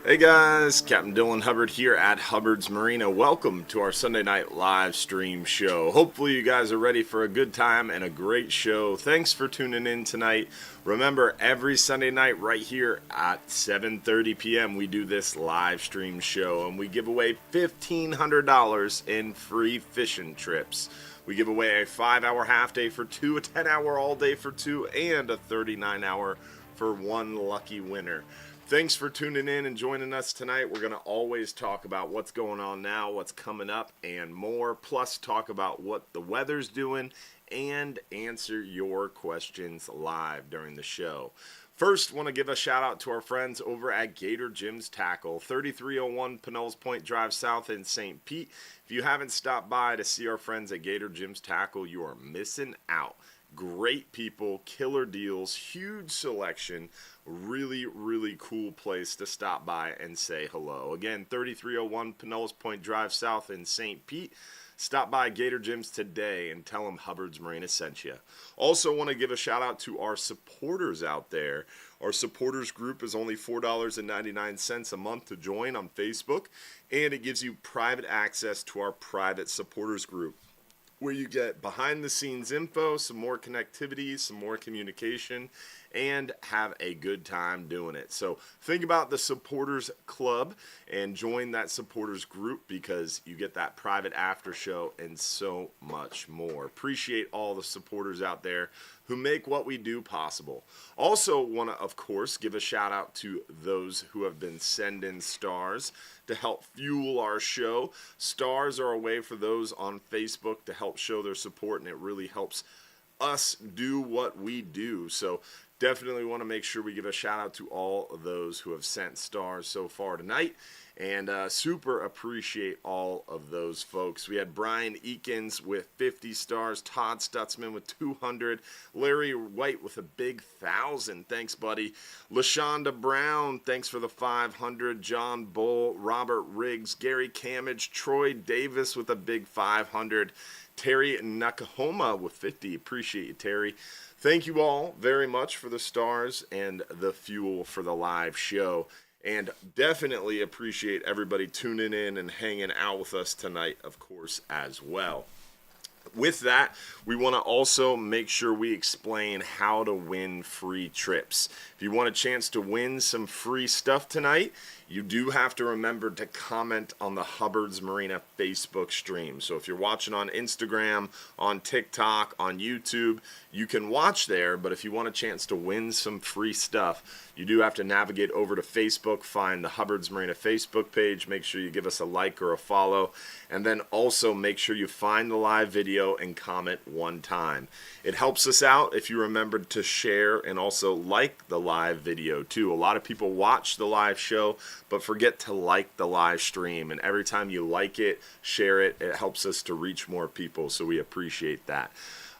Hey guys, Captain Dylan Hubbard here at Hubbard's Marina. Welcome to our Sunday night live stream show. Hopefully you guys are ready for a good time and a great show. Thanks for tuning in tonight. Remember, every Sunday night right here at 7:30 p.m. we do this live stream show and we give away $1,500 in free fishing trips. We give away a 5-hour half day for two, a 10-hour all day for two, and a 39-hour for one lucky winner. Thanks for tuning in and joining us tonight. We're going to always talk about what's going on now, what's coming up, and more, plus talk about what the weather's doing and answer your questions live during the show. First, want to give a shout out to our friends over at Gator Jim's Tackle, 3301 Pinellas Point Drive South in St. Pete. If you haven't stopped by to see our friends at Gator Jim's Tackle, you are missing out. Great people, killer deals, huge selection, really cool place to stop by and say hello. Again, 3301 Pinellas Point Drive South in St. Pete. Stop by Gator Gyms today and tell them Hubbard's Marina sent you. Also want to give a shout out to our supporters out there. Our supporters group is only $4.99 a month to join on Facebook, and it gives you private access to our private supporters group, where you get behind-the-scenes info, some more connectivity, some more communication, and have a good time doing it. So think about the Supporters Club and join that supporters group because you get that private after show and so much more. Appreciate all the supporters out there who make what we do possible. Also want to, of course, give a shout out to those who have been sending stars to help fuel our show. Stars are a way for those on Facebook to help show their support, and it really helps us do what we do. So definitely want to make sure we give a shout out to all of those who have sent stars so far tonight, and super appreciate all of those folks. We had Brian Eakins with 50 stars, Todd Stutzman with 200, Larry White with a big 1,000. Thanks, buddy. LaShonda Brown, thanks for the 500. John Bull, Robert Riggs, Gary Camage, Troy Davis with a big 500. Terry Nakahoma with 50. Appreciate you, Terry. Thank you all very much for the stars and the fuel for the live show. And definitely appreciate everybody tuning in and hanging out with us tonight, of course, as well. With that, we want to also make sure we explain how to win free trips. If you want a chance to win some free stuff tonight, you do have to remember to comment on the Hubbard's Marina Facebook stream. So if you're watching on Instagram, on TikTok, on YouTube, you can watch there, but if you want a chance to win some free stuff, you do have to navigate over to Facebook, find the Hubbard's Marina Facebook page, make sure you give us a like or a follow, and then also make sure you find the live video and comment one time. It helps us out if you remember to share and also like the live video too. A lot of people watch the live show but forget to like the live stream, and every time you like it, share it, it helps us to reach more people, so we appreciate that.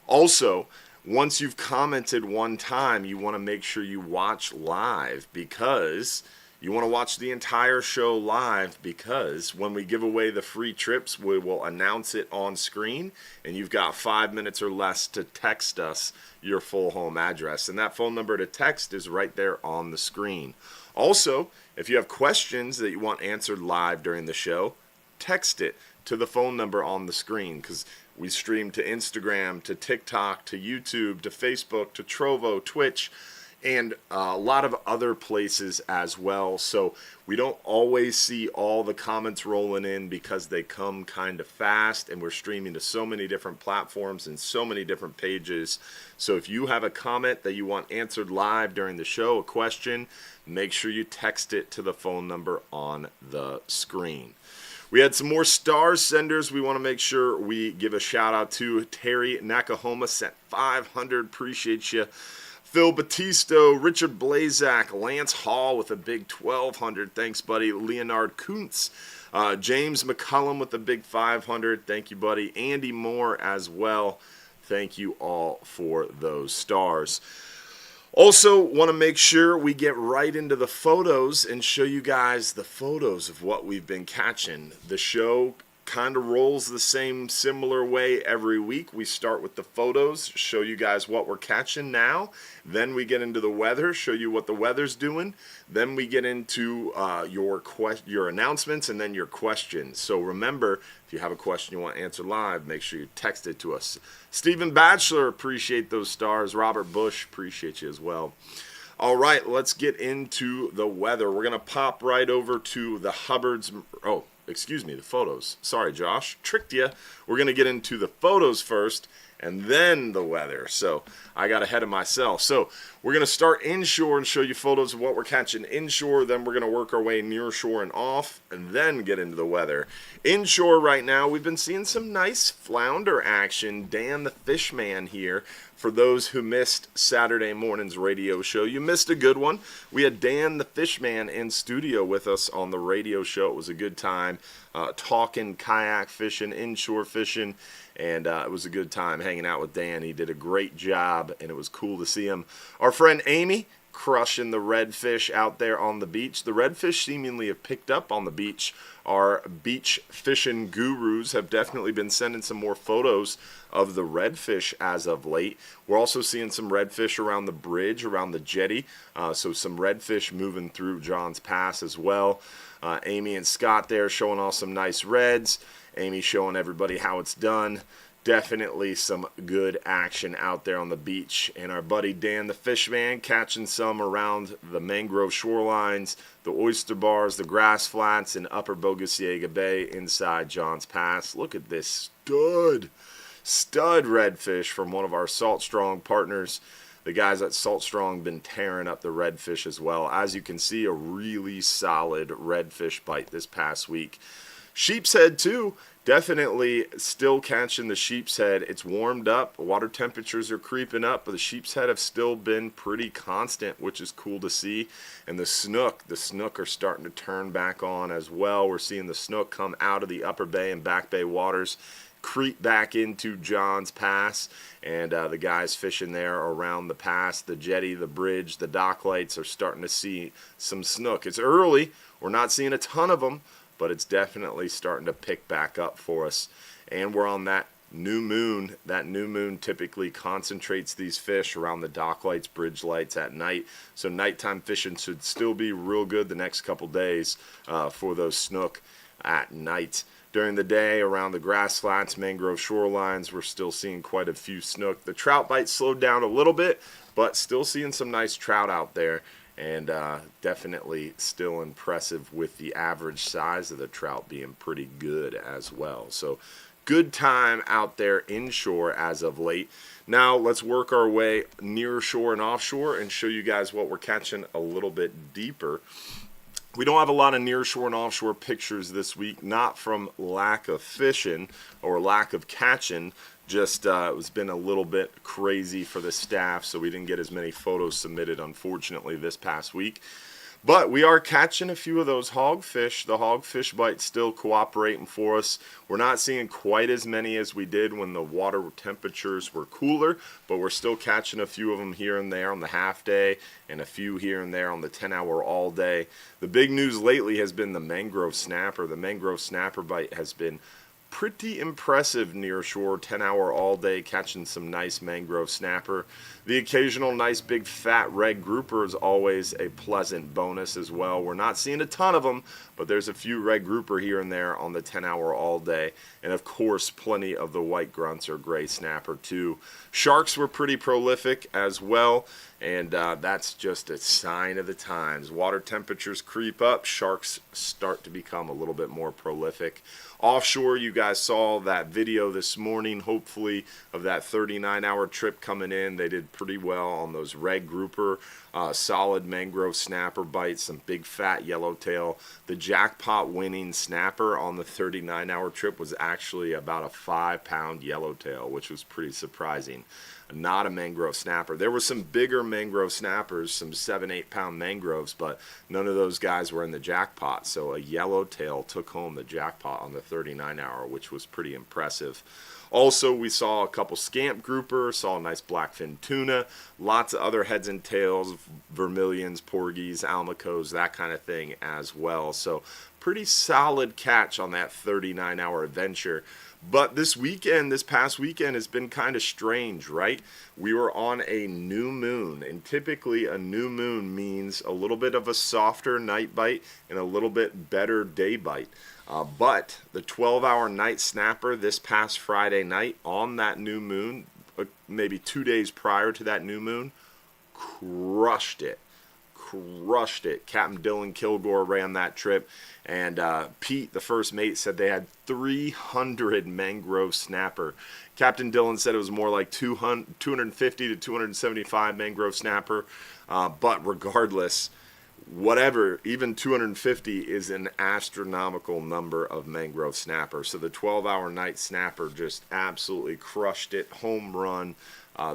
Also, once you've commented one time, you want to make sure you watch live, because you want to watch the entire show live, because when we give away the free trips, we will announce it on screen, and you've got 5 minutes or less to text us your full home address, and that phone number to text is right there on the screen. Also, if you have questions that you want answered live during the show, text it to the phone number on the screen, because we stream to Instagram, to TikTok, to YouTube, to Facebook, to Trovo, Twitch, and a lot of other places as well. So we don't always see all the comments rolling in because they come kind of fast, and we're streaming to so many different platforms and so many different pages. So if you have a comment that you want answered live during the show, a question, make sure you text it to the phone number on the screen. We had some more star senders we want to make sure we give a shout out to. Terry Nakahoma sent 500. Appreciate you. Phil Batisto, Richard Blazak, Lance Hall with a big 1,200. Thanks, buddy. Leonard Kuntz, James McCullum with a big 500. Thank you, buddy. Andy Moore as well. Thank you all for those stars. Also, want to make sure we get right into the photos and show you guys the photos of what we've been catching. The show kind of rolls the same similar way every week. We start with the photos, show you guys what we're catching now. Then we get into the weather, show you what the weather's doing. Then we get into your announcements and then your questions. So remember, if you have a question you want answered live, make sure you text it to us. Stephen Batchelor, appreciate those stars. Robert Bush, appreciate you as well. All right, let's get into the weather. We're going to pop right over to the Hubbard's, the photos. Sorry, Josh, tricked you. We're going to get into the photos first and then the weather. So I got ahead of myself. So we're going to start inshore and show you photos of what we're catching inshore. Then we're going to work our way near shore and off and then get into the weather. Inshore right now, we've been seeing some nice flounder action. Dan the Fishman here. For those who missed Saturday morning's radio show, you missed a good one. We had Dan the Fishman in studio with us on the radio show. It was a good time talking kayak fishing, inshore fishing, and it was a good time hanging out with Dan. He did a great job, and it was cool to see him. Our friend Amy crushing the redfish out there on the beach. The redfish seemingly have picked up on the beach. Our beach fishing gurus have definitely been sending some more photos of the redfish as of late. We're also seeing some redfish around the bridge, around the jetty. So some redfish moving through John's Pass as well. Amy and Scott there showing off some nice reds. Amy showing everybody how it's done. Definitely some good action out there on the beach. And our buddy Dan the Fishman catching some around the mangrove shorelines, the oyster bars, the grass flats, and upper Bogosiega Bay inside John's Pass. Look at this stud redfish from one of our Salt Strong partners. The guys at Salt Strong been tearing up the redfish as well. As you can see, a really solid redfish bite this past week. Sheep's head too, definitely still catching the sheep's head. It's warmed up, water temperatures are creeping up, but the sheep's head have still been pretty constant, which is cool to see. And the snook are starting to turn back on as well. We're seeing the snook come out of the upper bay and back bay waters, creep back into John's Pass, and the guys fishing there around the pass, the jetty, the bridge, the dock lights are starting to see some snook. It's early, we're not seeing a ton of them, but it's definitely starting to pick back up for us. And we're on that new moon. That new moon typically concentrates these fish around the dock lights, bridge lights at night. So nighttime fishing should still be real good the next couple days for those snook at night. During the day, around the grass flats, mangrove shorelines, we're still seeing quite a few snook. The trout bite slowed down a little bit, but still seeing some nice trout out there. And definitely still impressive with the average size of the trout being pretty good as well. So good time out there inshore as of late. Now let's work our way near shore and offshore and show you guys what we're catching a little bit deeper. We don't have a lot of near shore and offshore pictures this week, not from lack of fishing or lack of catching. Just it's been a little bit crazy for the staff, so we didn't get as many photos submitted, unfortunately, this past week. But we are catching a few of those hogfish. The hogfish bite's still cooperating for us. We're not seeing quite as many as we did when the water temperatures were cooler, but we're still catching a few of them here and there on the half day and a few here and there on the 10-hour all day. The big news lately has been the mangrove snapper. The mangrove snapper bite has been pretty impressive near shore, 10-hour all day, catching some nice mangrove snapper. The occasional nice big fat red grouper is always a pleasant bonus as well. We're not seeing a ton of them, but there's a few red grouper here and there on the 10-hour all day. And of course, plenty of the white grunts or gray snapper too. Sharks were pretty prolific as well, and that's just a sign of the times. Water temperatures creep up, sharks start to become a little bit more prolific. Offshore, you guys saw that video this morning, hopefully, of that 39-hour trip coming in. They did pretty well on those red grouper, solid mangrove snapper bites, some big fat yellowtail. The jackpot winning snapper on the 39-hour trip was actually about a 5-pound yellowtail, which was pretty surprising. Not a mangrove snapper. There were some bigger mangrove snappers, some 7-8 pound mangroves, but none of those guys were in the jackpot. So a yellowtail took home the jackpot on the 39-hour, which was pretty impressive. Also, we saw a couple scamp grouper, saw a nice blackfin tuna, lots of other heads and tails, vermilions, porgies, almacos, that kind of thing as well. So pretty solid catch on that 39-hour adventure. But this past weekend has been kind of strange, right? We were on a new moon, and typically a new moon means a little bit of a softer night bite and a little bit better day bite. But the 12-hour night snapper this past Friday night on that new moon, maybe 2 days prior to that new moon, crushed it. Captain Dylan Kilgore ran that trip, and Pete, the first mate, said they had 300 mangrove snapper. Captain Dylan said it was more like 250 to 275 mangrove snapper, but regardless, whatever, even 250 is an astronomical number of mangrove snapper. So the 12-hour night snapper just absolutely crushed it, home run.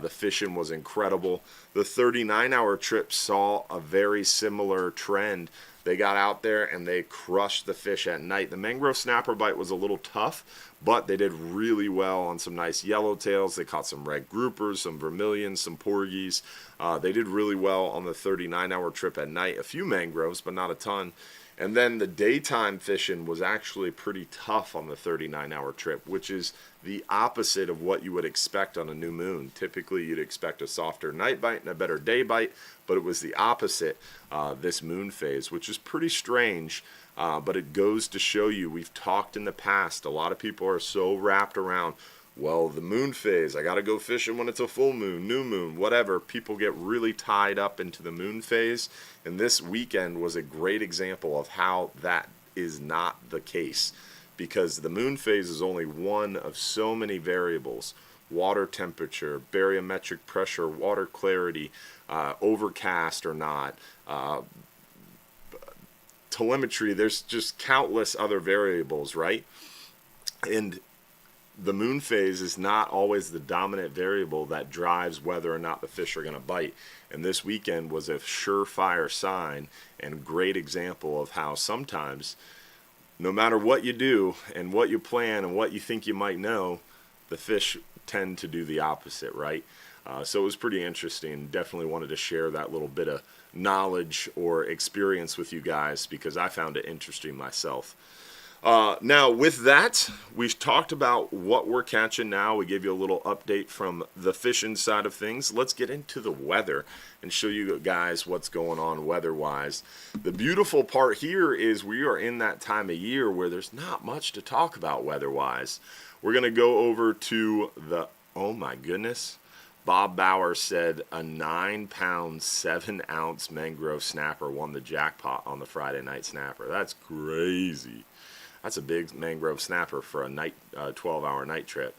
The fishing was incredible. The 39-hour trip saw a very similar trend. They got out there and they crushed the fish at night. The mangrove snapper bite was a little tough, but they did really well on some nice yellowtails. They caught some red groupers, some vermilions, some porgies. They did really well on the 39-hour trip at night. A few mangroves, but not a ton. And then the daytime fishing was actually pretty tough on the 39-hour trip, which is the opposite of what you would expect on a new moon. Typically, you'd expect a softer night bite and a better day bite, but it was the opposite this moon phase, which is pretty strange. But it goes to show you, we've talked in the past, a lot of people are so wrapped around, well, the moon phase, I got to go fishing when it's a full moon, new moon, whatever. People get really tied up into the moon phase, and this weekend was a great example of how that is not the case, because the moon phase is only one of so many variables: water temperature, barometric pressure, water clarity, overcast or not, telemetry. There's just countless other variables, right? And the moon phase is not always the dominant variable that drives whether or not the fish are going to bite. And this weekend was a surefire sign and great example of how sometimes, no matter what you do and what you plan and what you think you might know, the fish tend to do the opposite, right? So it was pretty interesting. Definitely wanted to share that little bit of knowledge or experience with you guys because I found it interesting myself. Now, with that, we've talked about what we're catching now. We gave you a little update from the fishing side of things. Let's get into the weather and show you guys what's going on weather-wise. The beautiful part here is we are in that time of year where there's not much to talk about weather-wise. We're going to go over to the, oh my goodness, Bob Bauer said a 9-pound, 7-ounce mangrove snapper won the jackpot on the Friday night snapper. That's crazy. That's a big mangrove snapper for a 12-hour night trip.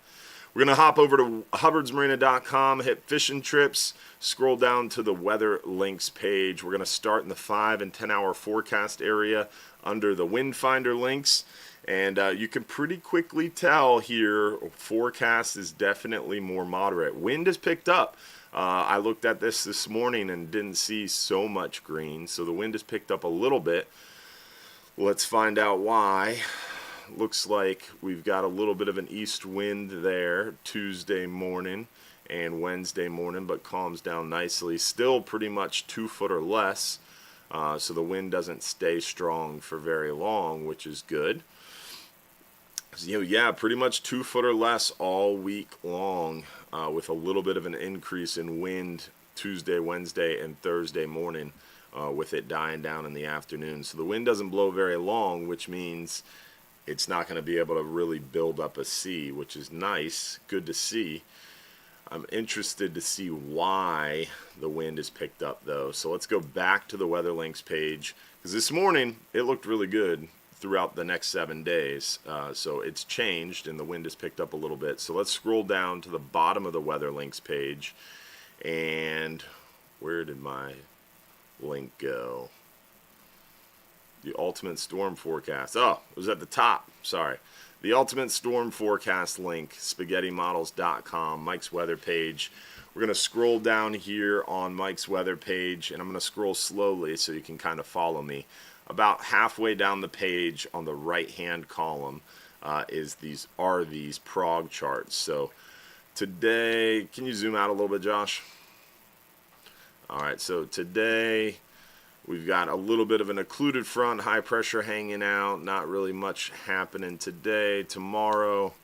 We're going to hop over to hubbardsmarina.com, hit fishing trips, scroll down to the weather links page. We're going to start in the 5 and 10-hour forecast area under the wind finder links. And you can pretty quickly tell here, forecast is definitely more moderate. Wind has picked up. I looked at this morning and didn't see so much green, so the wind has picked up a little bit. Let's find out why. Looks like we've got a little bit of an east wind there Tuesday morning and Wednesday morning, but calms down nicely. Still pretty much 2 foot or less, so the wind doesn't stay strong for very long, which is good. So, yeah, pretty much 2 foot or less all week long, with a little bit of an increase in wind Tuesday, Wednesday, and Thursday morning. With it dying down in the afternoon. So the wind doesn't blow very long, which means it's not going to be able to really build up a sea, which is nice, good to see. I'm interested to see why the wind is picked up, though. So let's go back to the weather links page, because this morning it looked really good throughout the next 7 days. So it's changed, and the wind has picked up a little bit. So let's scroll down to the bottom of the weather links page, and where did my link go? The ultimate storm forecast. Oh, it was at the top. Sorry. The ultimate storm forecast link, spaghettymodels.com, Mike's weather page. We're going to scroll down here on Mike's weather page, and I'm going to scroll slowly so you can kind of follow me. About halfway down the page on the right-hand column are these prog charts. So today, can you zoom out a little bit, Josh? All right, so today We've got a little bit of an occluded front, high pressure hanging out. Not really much happening today. Tomorrow,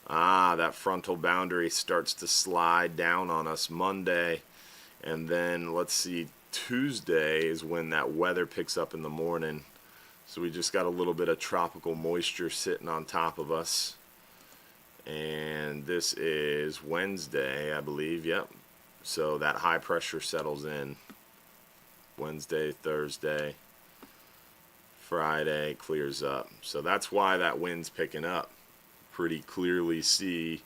that frontal boundary starts to slide down on us Monday. And then, let's see, Tuesday is when that weather picks up in the morning. So we just got a little bit of tropical moisture sitting on top of us. And this is Wednesday, I believe. Yep. So that high pressure settles in. Wednesday, Thursday, Friday clears up. So that's why that wind's picking up. Pretty clearly see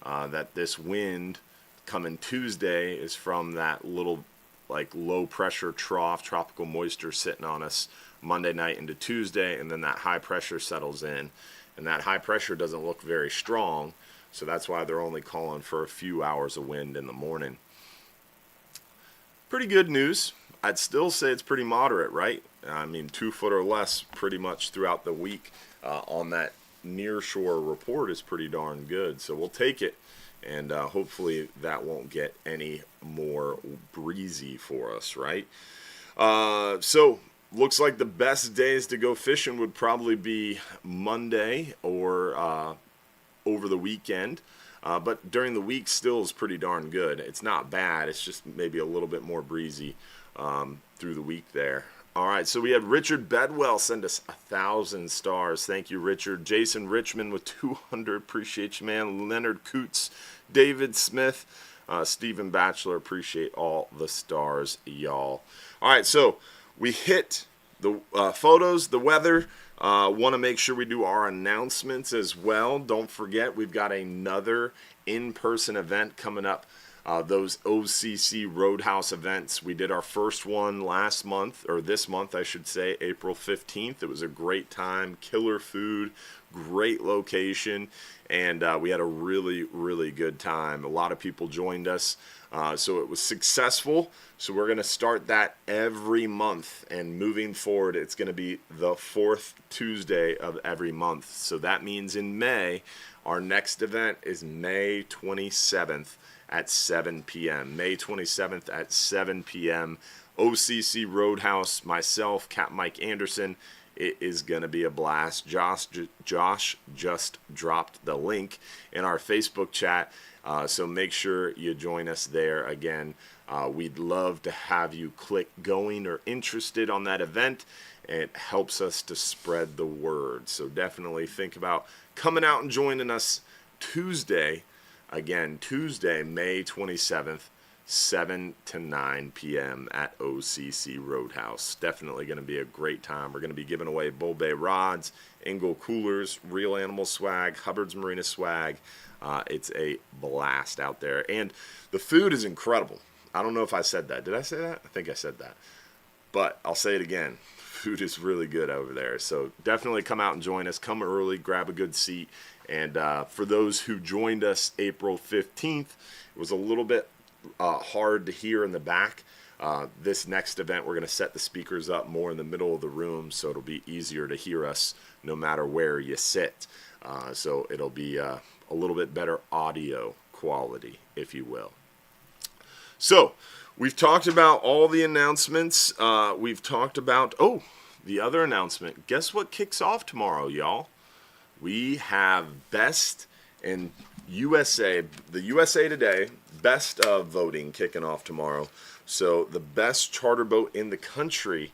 that this wind coming Tuesday is from that little like low pressure trough, tropical moisture sitting on us Monday night into Tuesday, and then that high pressure settles in. And that high pressure doesn't look very strong, so that's why they're only calling for a few hours of wind in the morning. Pretty good news. I'd still say it's pretty moderate, right? I mean, 2 foot or less pretty much throughout the week on that nearshore report is pretty darn good. So we'll take it, and hopefully that won't get any more breezy for us, right? So looks like the best days to go fishing would probably be Monday or over the weekend. But during the week still is pretty darn good. It's not bad. It's just maybe a little bit more breezy through the week there. All right, so we had Richard Bedwell send us 1,000 stars. Thank you, Richard. Jason Richmond with 200. Appreciate you, man. Leonard Coots, David Smith, Stephen Batchelor. Appreciate all the stars, y'all. All right, so we hit the photos, the weather. Want to make sure we do our announcements as well. Don't forget, we've got another in-person event coming up. Those OCC Roadhouse events. We did our first one last month, or this month, I should say, April 15th. It was a great time, killer food, great location, and we had a really, really good time. A lot of people joined us, so it was successful. So we're going to start that every month, and moving forward, it's going to be the 4th Tuesday of every month. So that means in May, our next event is May 27th. At 7 p.m. May 27th at 7 p.m. OCC Roadhouse, myself, Capt Mike Anderson. It is going to be a blast. Josh just dropped the link in our Facebook chat, so make sure you join us there. Again, we'd love to have you click going or interested on that event. It helps us to spread the word. So definitely think about coming out and joining us Tuesday. Again, Tuesday, May 27th, 7 to 9 p.m. at OCC Roadhouse. Definitely going to be a great time. We're going to be giving away Bull Bay rods, Engel coolers, Real Animal swag, Hubbard's Marina swag. It's a blast out there. And the food is incredible. I don't know if I said that. Did I say that? I think I said that. But I'll say it again. Food is really good over there. So definitely come out and join us. Come early, grab a good seat. And for those who joined us April 15th, it was a little bit hard to hear in the back. This next event, we're going to set the speakers up more in the middle of the room, so it'll be easier to hear us no matter where you sit. So it'll be a little bit better audio quality, if you will. So we've talked about all the announcements. We've talked about, the other announcement. Guess what kicks off tomorrow, y'all? We have Best in USA, the USA Today Best of voting kicking off tomorrow. So the best charter boat in the country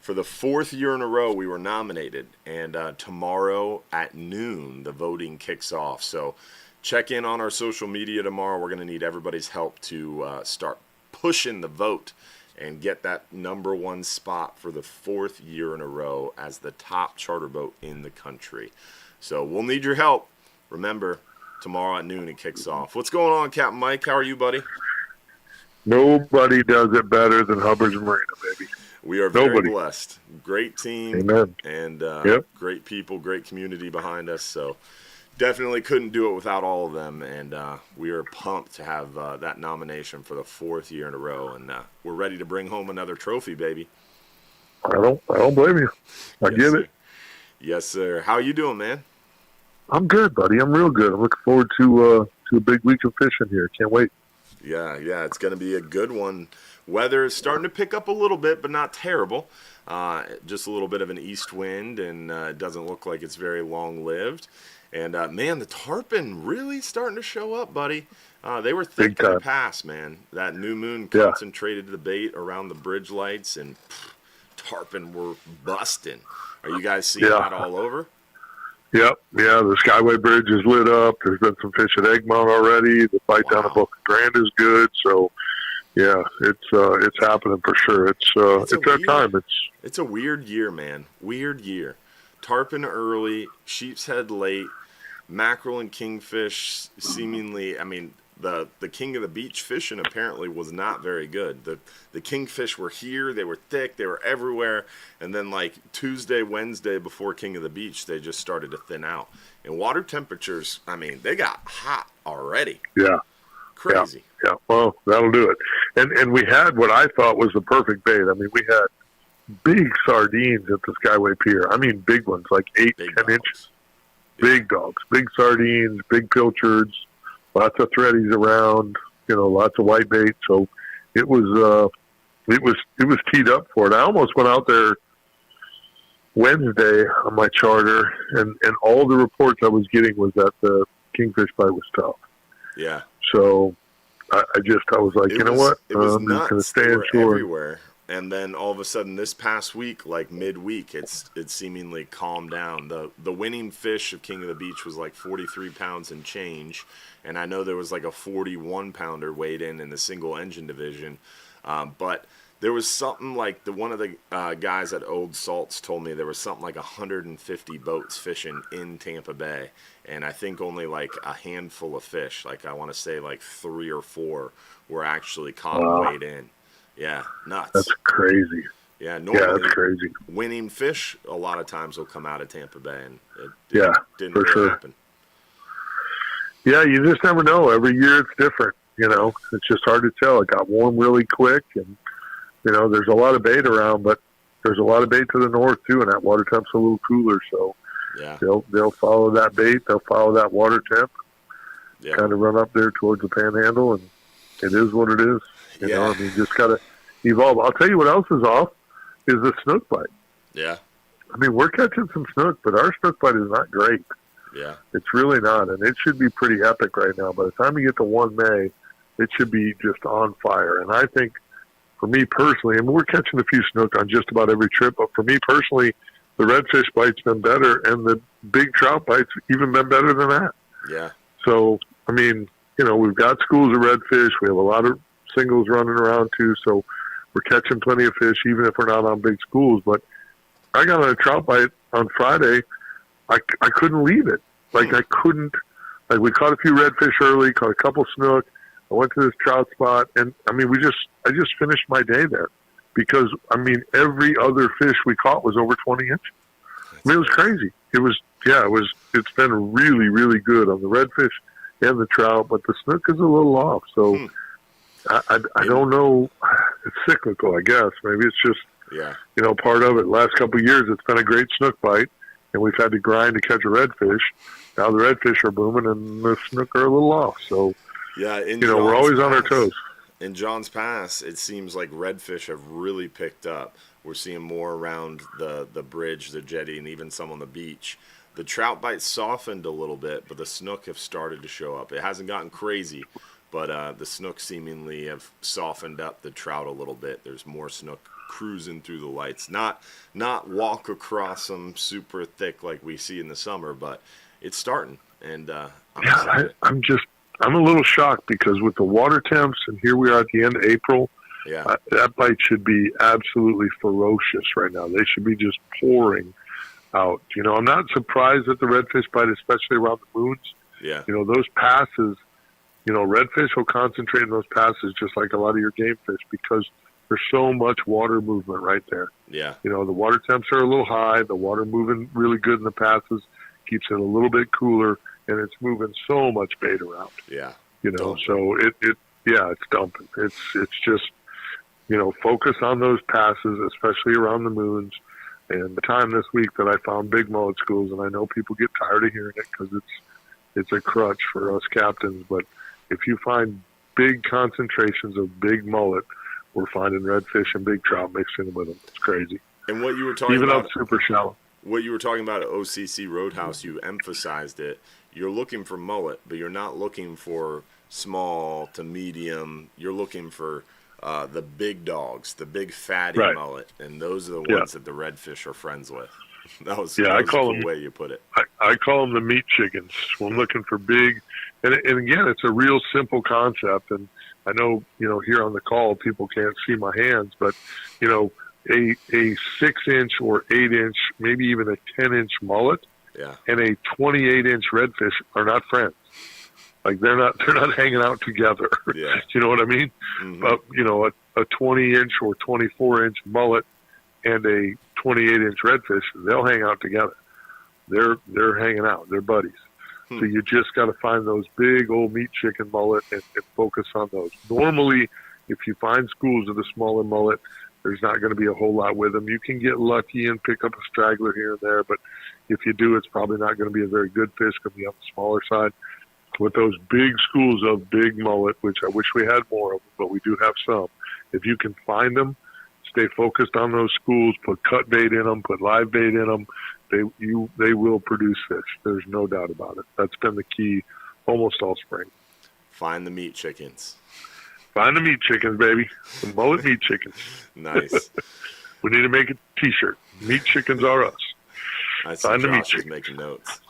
for the 4th year in a row we were nominated. And tomorrow at noon, the voting kicks off. So check in on our social media tomorrow. We're going to need everybody's help to start pushing the vote and get that #1 spot for the 4th year in a row as the top charter boat in the country. So we'll need your help. Remember, tomorrow at noon it kicks off. What's going on, Captain Mike? How are you, buddy? Nobody does it better than Hubbard's Marina, baby. We are very blessed. Great team. Amen. And great people, great community behind us. So definitely couldn't do it without all of them. And we are pumped to have that nomination for the 4th year in a row. And we're ready to bring home another trophy, baby. I don't blame you. I get it. Yes, sir. How you doing, man? I'm good, buddy. I'm real good. I'm looking forward to a big week of fishing here. Can't wait. Yeah, it's going to be a good one. Weather is starting to pick up a little bit, but not terrible. Just a little bit of an east wind, and it doesn't look like it's very long-lived. And, man, the tarpon really starting to show up, buddy. They were thick in the past, man. That new moon concentrated the bait around the bridge lights, and tarpon were busting. Are you guys seeing that all over? Yep. Yeah, the Skyway Bridge is lit up. There's been some fish at Egmont already. The fight down at Boca Grande is good. So, yeah, it's happening for sure. It's our time. It's a weird year, man. Weird year. Tarpon early, sheep's head late, mackerel and kingfish seemingly. I mean, the king of the beach fishing apparently was not very good. The kingfish were here, they were thick, they were everywhere, and then like Tuesday, Wednesday before King of the Beach, they just started to thin out. And water temperatures, I mean, they got hot already. Yeah. Crazy. Yeah. Well, that'll do it. And we had what I thought was the perfect bait. I mean, we had big sardines at the Skyway Pier. I mean, big ones, like 8, 10 inches. Big dogs, big sardines, big pilchards, lots of threadies around, lots of white bait. So it was teed up for it. I almost went out there Wednesday on my charter, and all the reports I was getting was that the kingfish bite was tough. Yeah. So I was like, you know what? It was I'm nuts. just going to stay ashore. Everywhere. And then all of a sudden this past week, like midweek, it's seemingly calmed down. The winning fish of King of the Beach was like 43 pounds and change. And I know there was like a 41-pounder weighed in the single engine division. But there was something like one of the guys at Old Salts told me there was something like 150 boats fishing in Tampa Bay. And I think only like a handful of fish, like I want to say like 3 or 4, were actually caught and weighed in. Yeah, nuts. That's crazy. Yeah, normally that's crazy. Winning fish a lot of times will come out of Tampa Bay, and it didn't for really sure. happen. Yeah, you just never know. Every year it's different. It's just hard to tell. It got warm really quick, and there's a lot of bait around, but there's a lot of bait to the north too, and that water temp's a little cooler, so they'll follow that bait. They'll follow that water temp. Yeah. Kind of run up there towards the Panhandle, and it is what it is. You just got to evolve. I'll tell you what else is off is the snook bite. Yeah. I mean, we're catching some snook, but our snook bite is not great. Yeah. It's really not, and it should be pretty epic right now. By the time you get to 1 May, it should be just on fire. And I think, for me personally, and we're catching a few snook on just about every trip, but for me personally, the redfish bite's been better, and the big trout bite's even been better than that. Yeah. So, I mean, we've got schools of redfish. We have a lot of singles running around too, so we're catching plenty of fish even if we're not on big schools. But I got on a trout bite on Friday. I couldn't leave it. I couldn't. We caught a few redfish early, caught a couple snook. I went to this trout spot, and I mean, I just finished my day there because every other fish we caught was over 20 inches. I mean, it was crazy. It's been really, really good on the redfish and the trout, but the snook is a little off. So I don't know. It's cyclical, I guess. Maybe it's just, part of it. Last couple of years, it's been a great snook bite, and we've had to grind to catch a redfish. Now the redfish are booming, and the snook are a little off. So, we're always on our toes. In John's Pass, it seems like redfish have really picked up. We're seeing more around the bridge, the jetty, and even some on the beach. The trout bite softened a little bit, but the snook have started to show up. It hasn't gotten crazy, but the snook seemingly have softened up the trout a little bit. There's more snook cruising through the lights. Not walk across them super thick like we see in the summer, but it's starting. And I'm a little shocked because with the water temps, and here we are at the end of April, that bite should be absolutely ferocious right now. They should be just pouring out. I'm not surprised at the redfish bite, especially around the moons. Yeah. Those passes, redfish will concentrate in those passes just like a lot of your game fish because there's so much water movement right there. Yeah. The water temps are a little high. The water moving really good in the passes keeps it a little bit cooler, and it's moving so much bait around. Yeah. So it's dumping. It's just, focus on those passes, especially around the moons. And the time this week that I found big mullet schools, and I know people get tired of hearing it because it's a crutch for us captains, but if you find big concentrations of big mullet, we're finding redfish and big trout mixed in with them. It's crazy. And what you were talking Even about, up super shallow. what you were talking about at OCC Roadhouse, you emphasized it. You're looking for mullet, but you're not looking for small to medium. You're looking for the big dogs, the big fatty mullet, and those are the ones that the redfish are friends with. That was I a call cool them, way you put it. I call them the meat chickens. I'm looking for big, and again, it's a real simple concept. And I know, here on the call, people can't see my hands, but, a 6-inch or 8-inch, maybe even a 10-inch mullet and a 28-inch redfish are not friends. Like they're not hanging out together. Yeah. You know what I mean? Mm-hmm. But, a 20-inch or 24-inch mullet and a 28-inch redfish, they'll hang out together. They're hanging out. They're buddies. So you just got to find those big old meat chicken mullet and focus on those. Normally, if you find schools of the smaller mullet, there's not going to be a whole lot with them. You can get lucky and pick up a straggler here and there, but if you do, it's probably not going to be a very good fish. It's going to be on the smaller side. With those big schools of big mullet, which I wish we had more of, but we do have some, if you can find them, stay focused on those schools, put cut bait in them, put live bait in them, they will produce fish. There's no doubt about it. That's been the key almost all spring. Find the meat chickens. Find the meat chickens, baby. The mullet meat chickens. Nice. We need to make a T-shirt. Meat chickens are us. I see Find the meat Josh is chickens. making notes.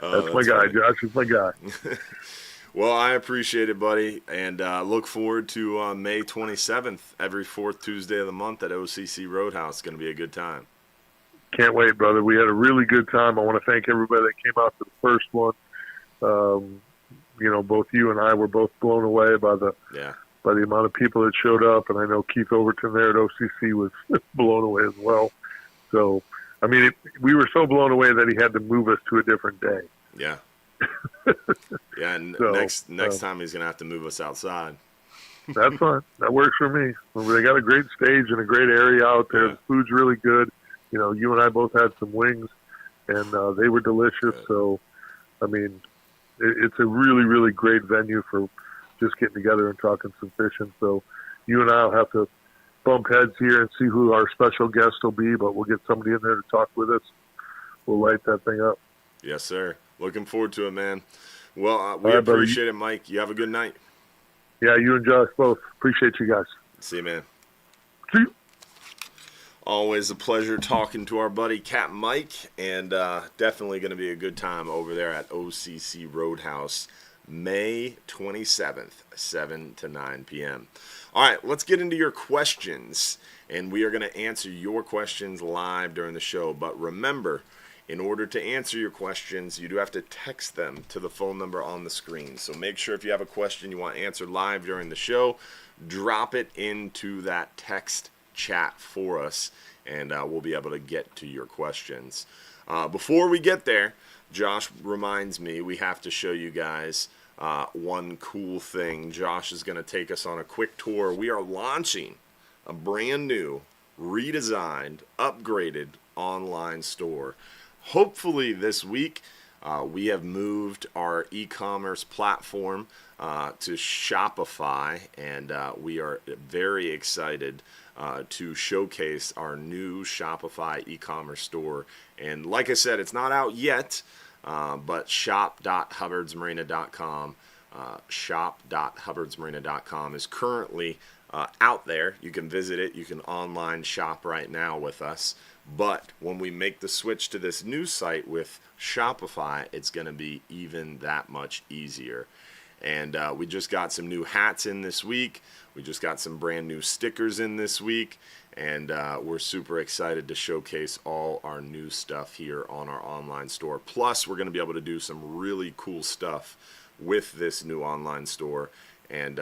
That's my guy. Funny. Josh is my guy. Well, I appreciate it, buddy, and look forward to May 27th, every fourth Tuesday of the month at OCC Roadhouse. It's going to be a good time. Can't wait, brother. We had a really good time. I want to thank everybody that came out to the first one. Both you and I were both blown away by the amount of people that showed up, and I know Keith Overton there at OCC was blown away as well. So, we were so blown away that he had to move us to a different day. Yeah. Yeah, and next time he's going to have to move us outside. That's fine. That works for me. They got a great stage and a great area out there. The food's really good. You and I both had some wings, and they were delicious. Good. So, it's a really, really great venue for just getting together and talking some fishing. So you and I will have to bump heads here and see who our special guest will be, but we'll get somebody in there to talk with us. We'll light that thing up. Yes, sir. Looking forward to it, man. Well, we appreciate it, Mike. You have a good night. Yeah, you and Josh both. Appreciate you guys. See you, man. See you. Always a pleasure talking to our buddy Capt Mike, and definitely going to be a good time over there at OCC Roadhouse, May 27th, 7 to 9 p.m. All right, let's get into your questions, and we are going to answer your questions live during the show. But remember, in order to answer your questions, you do have to text them to the phone number on the screen. So make sure if you have a question you want answered live during the show, drop it into that text chat for us, and we'll be able to get to your questions. Before we get there, Josh reminds me we have to show you guys one cool thing. Josh is going to take us on a quick tour. We are launching a brand new, redesigned, upgraded online store. Hopefully this week we have moved our e-commerce platform to Shopify, and we are very excited to showcase our new Shopify e-commerce store. And like I said, it's not out yet, but shop.hubbardsmarina.com shop.hubbardsmarina.com is currently out there. You can visit it. You can online shop right now with us. But when we make the switch to this new site with Shopify, it's going to be even that much easier. And we just got some new hats in this week. We just got some brand new stickers in this week. And we're super excited to showcase all our new stuff here on our online store. Plus, we're going to be able to do some really cool stuff with this new online store and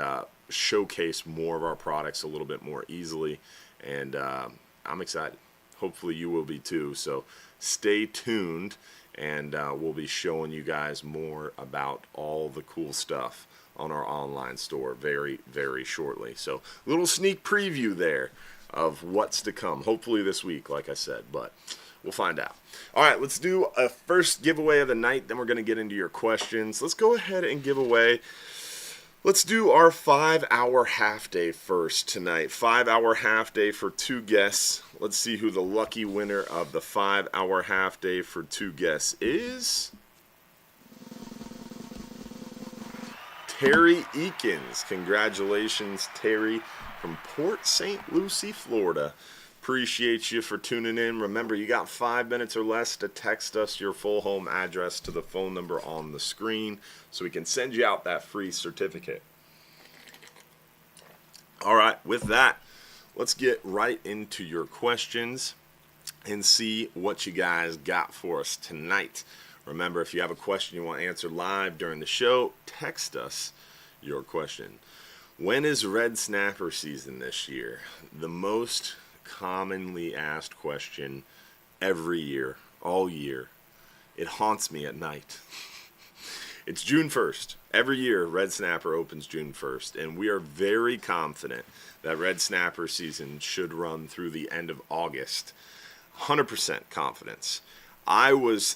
showcase more of our products a little bit more easily. And I'm excited. Hopefully you will be too. So stay tuned, and we'll be showing you guys more about all the cool stuff on our online store very, very shortly. So little sneak preview there of what's to come, hopefully this week, like I said. But We'll find out. All right, let's do a first giveaway of the night. Then we're going to get into your questions. Let's go ahead and give away. Let's do our 5-hour half day first tonight. 5-hour half day for 2 guests. Let's see who the lucky winner of the 5-hour half day for 2 guests is. Terry Eakins. Congratulations, Terry, from Port St. Lucie, Florida. Appreciate you for tuning in. Remember, you got 5 minutes or less to text us your full home address to the phone number on the screen so we can send you out that free certificate. All right, with that, let's get right into your questions and see what you guys got for us tonight. Remember, if you have a question you want answered live during the show, text us your question. When is red snapper season this year? The most commonly asked question every year, all year. It haunts me at night. It's June 1st. Every year, red snapper opens June 1st, and we are very confident that red snapper season should run through the end of August. 100% confidence. I was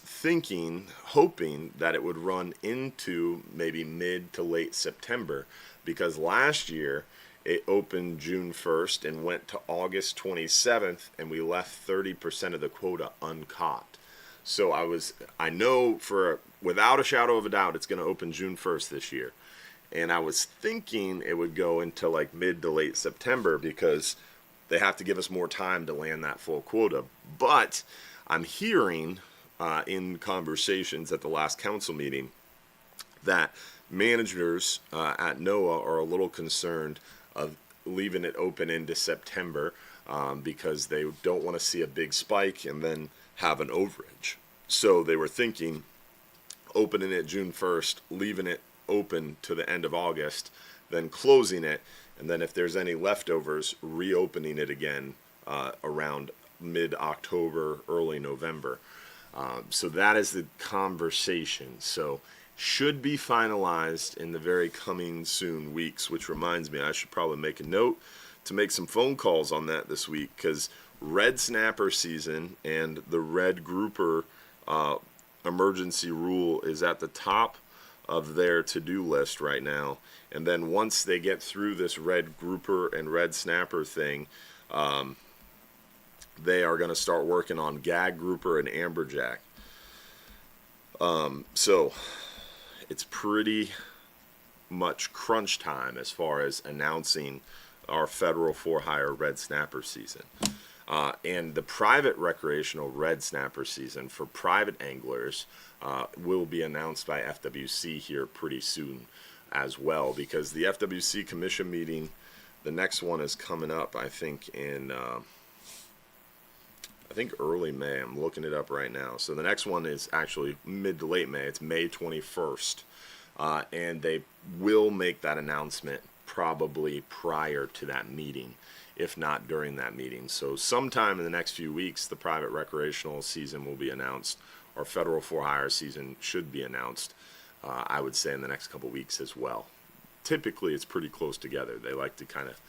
hoping that it would run into maybe mid to late September, because last year it opened June 1st and went to August 27th, and we left 30% of the quota uncaught. So I know without a shadow of a doubt it's going to open June 1st this year. And I was thinking it would go into like mid to late September because they have to give us more time to land that full quota. But I'm hearing in conversations at the last council meeting that managers at NOAA are a little concerned of leaving it open into September because they don't want to see a big spike and then have an overage. So they were thinking opening it June 1st, leaving it open to the end of August, then closing it, and then if there's any leftovers, reopening it again around mid-October, early November. So that is the conversation. So should be finalized in the very coming soon weeks, which reminds me I should probably make a note to make some phone calls on that this week, because red snapper season and the red grouper emergency rule is at the top of their to-do list right now. And then once they get through this red grouper and red snapper thing, they are going to start working on gag grouper and amberjack. So it's pretty much crunch time as far as announcing our federal for-hire red snapper season. And the private recreational red snapper season for private anglers will be announced by FWC here pretty soon as well, because the FWC commission meeting, the next one is coming up, I think, in early May. I'm looking it up right now. So the next one is actually mid to late May. It's May 21st. And they will make that announcement probably prior to that meeting, if not during that meeting. So sometime in the next few weeks, the private recreational season will be announced, or federal for-hire season should be announced, I would say in the next couple weeks as well. Typically, it's pretty close together. They like to kind of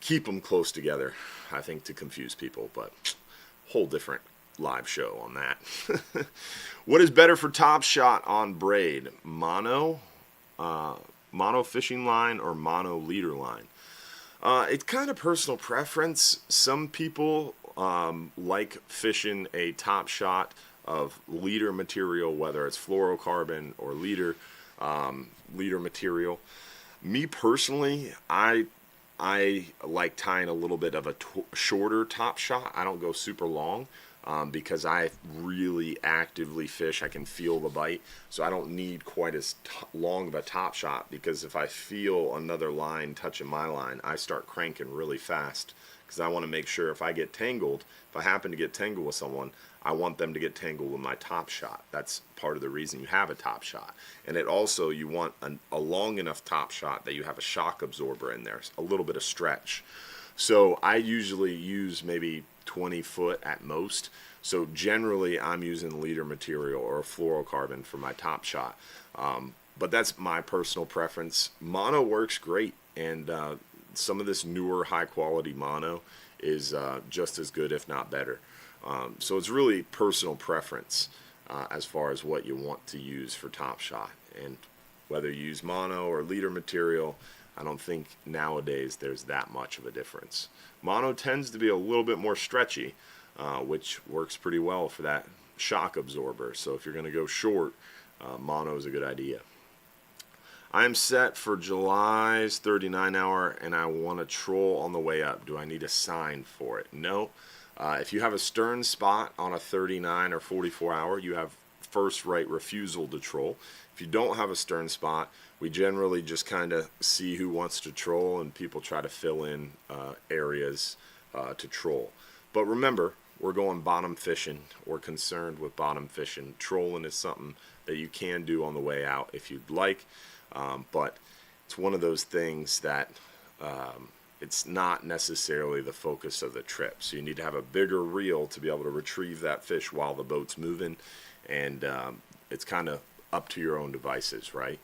keep them close together, I think, to confuse people, but whole different live show on that. What is better for top shot on braid? Mono fishing line or mono leader line? It's kind of personal preference. Some people like fishing a top shot of leader material, whether it's fluorocarbon or leader material. Me personally, I like tying a little bit of a shorter top shot. I don't go super long because I really actively fish. I can feel the bite, so I don't need quite as long of a top shot, because if I feel another line touching my line, I start cranking really fast, because I want to make sure if I happen to get tangled with someone, I want them to get tangled with my top shot. That's part of the reason you have a top shot. And it also, you want a long enough top shot that you have a shock absorber in there, a little bit of stretch. So I usually use maybe 20 foot at most. So generally I'm using leader material or fluorocarbon for my top shot. But that's my personal preference. Mono works great, and some of this newer high quality mono is just as good, if not better. So it's really personal preference as far as what you want to use for Top Shot. And whether you use mono or leader material, I don't think nowadays there's that much of a difference. Mono tends to be a little bit more stretchy, which works pretty well for that shock absorber. So if you're going to go short, mono is a good idea. I'm set for July's 39 hour and I want to troll on the way up. Do I need a sign for it? No. If you have a stern spot on a 39 or 44 hour, you have first right refusal to troll. If you don't have a stern spot, we generally just kind of see who wants to troll, and people try to fill in areas to troll. But remember, we're going bottom fishing. We're concerned with bottom fishing. Trolling is something that you can do on the way out if you'd like, but it's one of those things that it's not necessarily the focus of the trip. So you need to have a bigger reel to be able to retrieve that fish while the boat's moving, and it's kind of up to your own devices, right?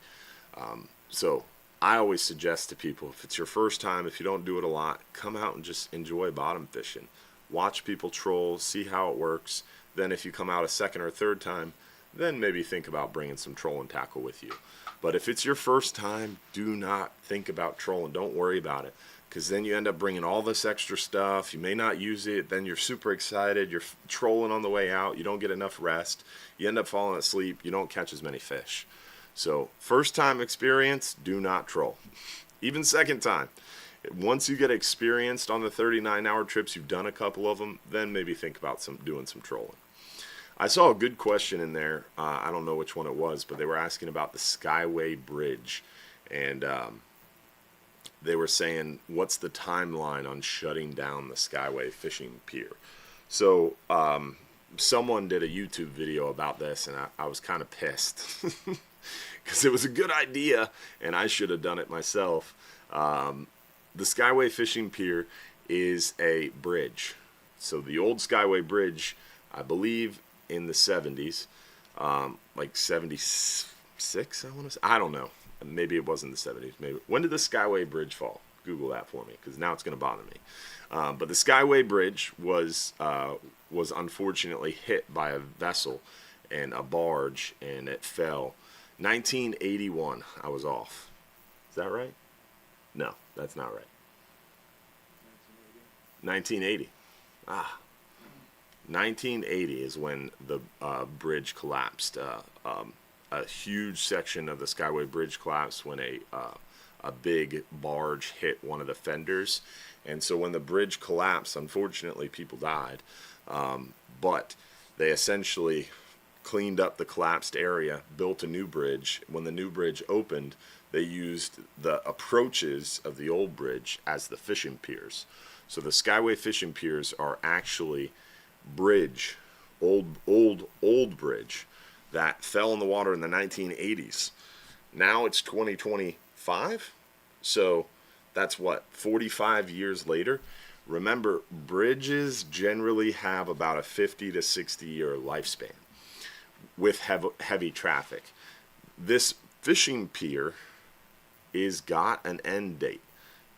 So I always suggest to people, if it's your first time, if you don't do it a lot, come out and just enjoy bottom fishing. Watch people troll, see how it works. Then if you come out a second or third time, then maybe think about bringing some trolling tackle with you. But if it's your first time, do not think about trolling. Don't worry about it, because then you end up bringing all this extra stuff. You may not use it. Then you're super excited. You're trolling on the way out. You don't get enough rest. You end up falling asleep. You don't catch as many fish. So first time experience, do not troll. Even second time. Once you get experienced on the 39-hour trips, you've done a couple of them, then maybe think about doing some trolling. I saw a good question in there. I don't know which one it was, but they were asking about the Skyway Bridge. And they were saying, what's the timeline on shutting down the Skyway Fishing Pier? So someone did a YouTube video about this, and I was kind of pissed. Because it was a good idea, and I should have done it myself. The Skyway Fishing Pier is a bridge. So the old Skyway Bridge, I believe in the 70s, like 76, I want to say. I don't know. Maybe it was in the 70s. Maybe. When did the Skyway Bridge fall? Google that for me, because now it's going to bother me. But the Skyway Bridge was unfortunately hit by a vessel and a barge, and it fell. 1981. I was off. Is that right? No, that's not right. 1980. 1980 is when the bridge collapsed. A huge section of the Skyway Bridge collapsed when a big barge hit one of the fenders. And so when the bridge collapsed, unfortunately, people died. But they essentially cleaned up the collapsed area, built a new bridge. When the new bridge opened, they used the approaches of the old bridge as the fishing piers. So the Skyway fishing piers are actually old bridge that fell in the water in the 1980s. Now it's 2025, so that's what, 45 years later. Remember, bridges generally have about a 50 to 60 year lifespan with heavy traffic. This fishing pier is got an end date.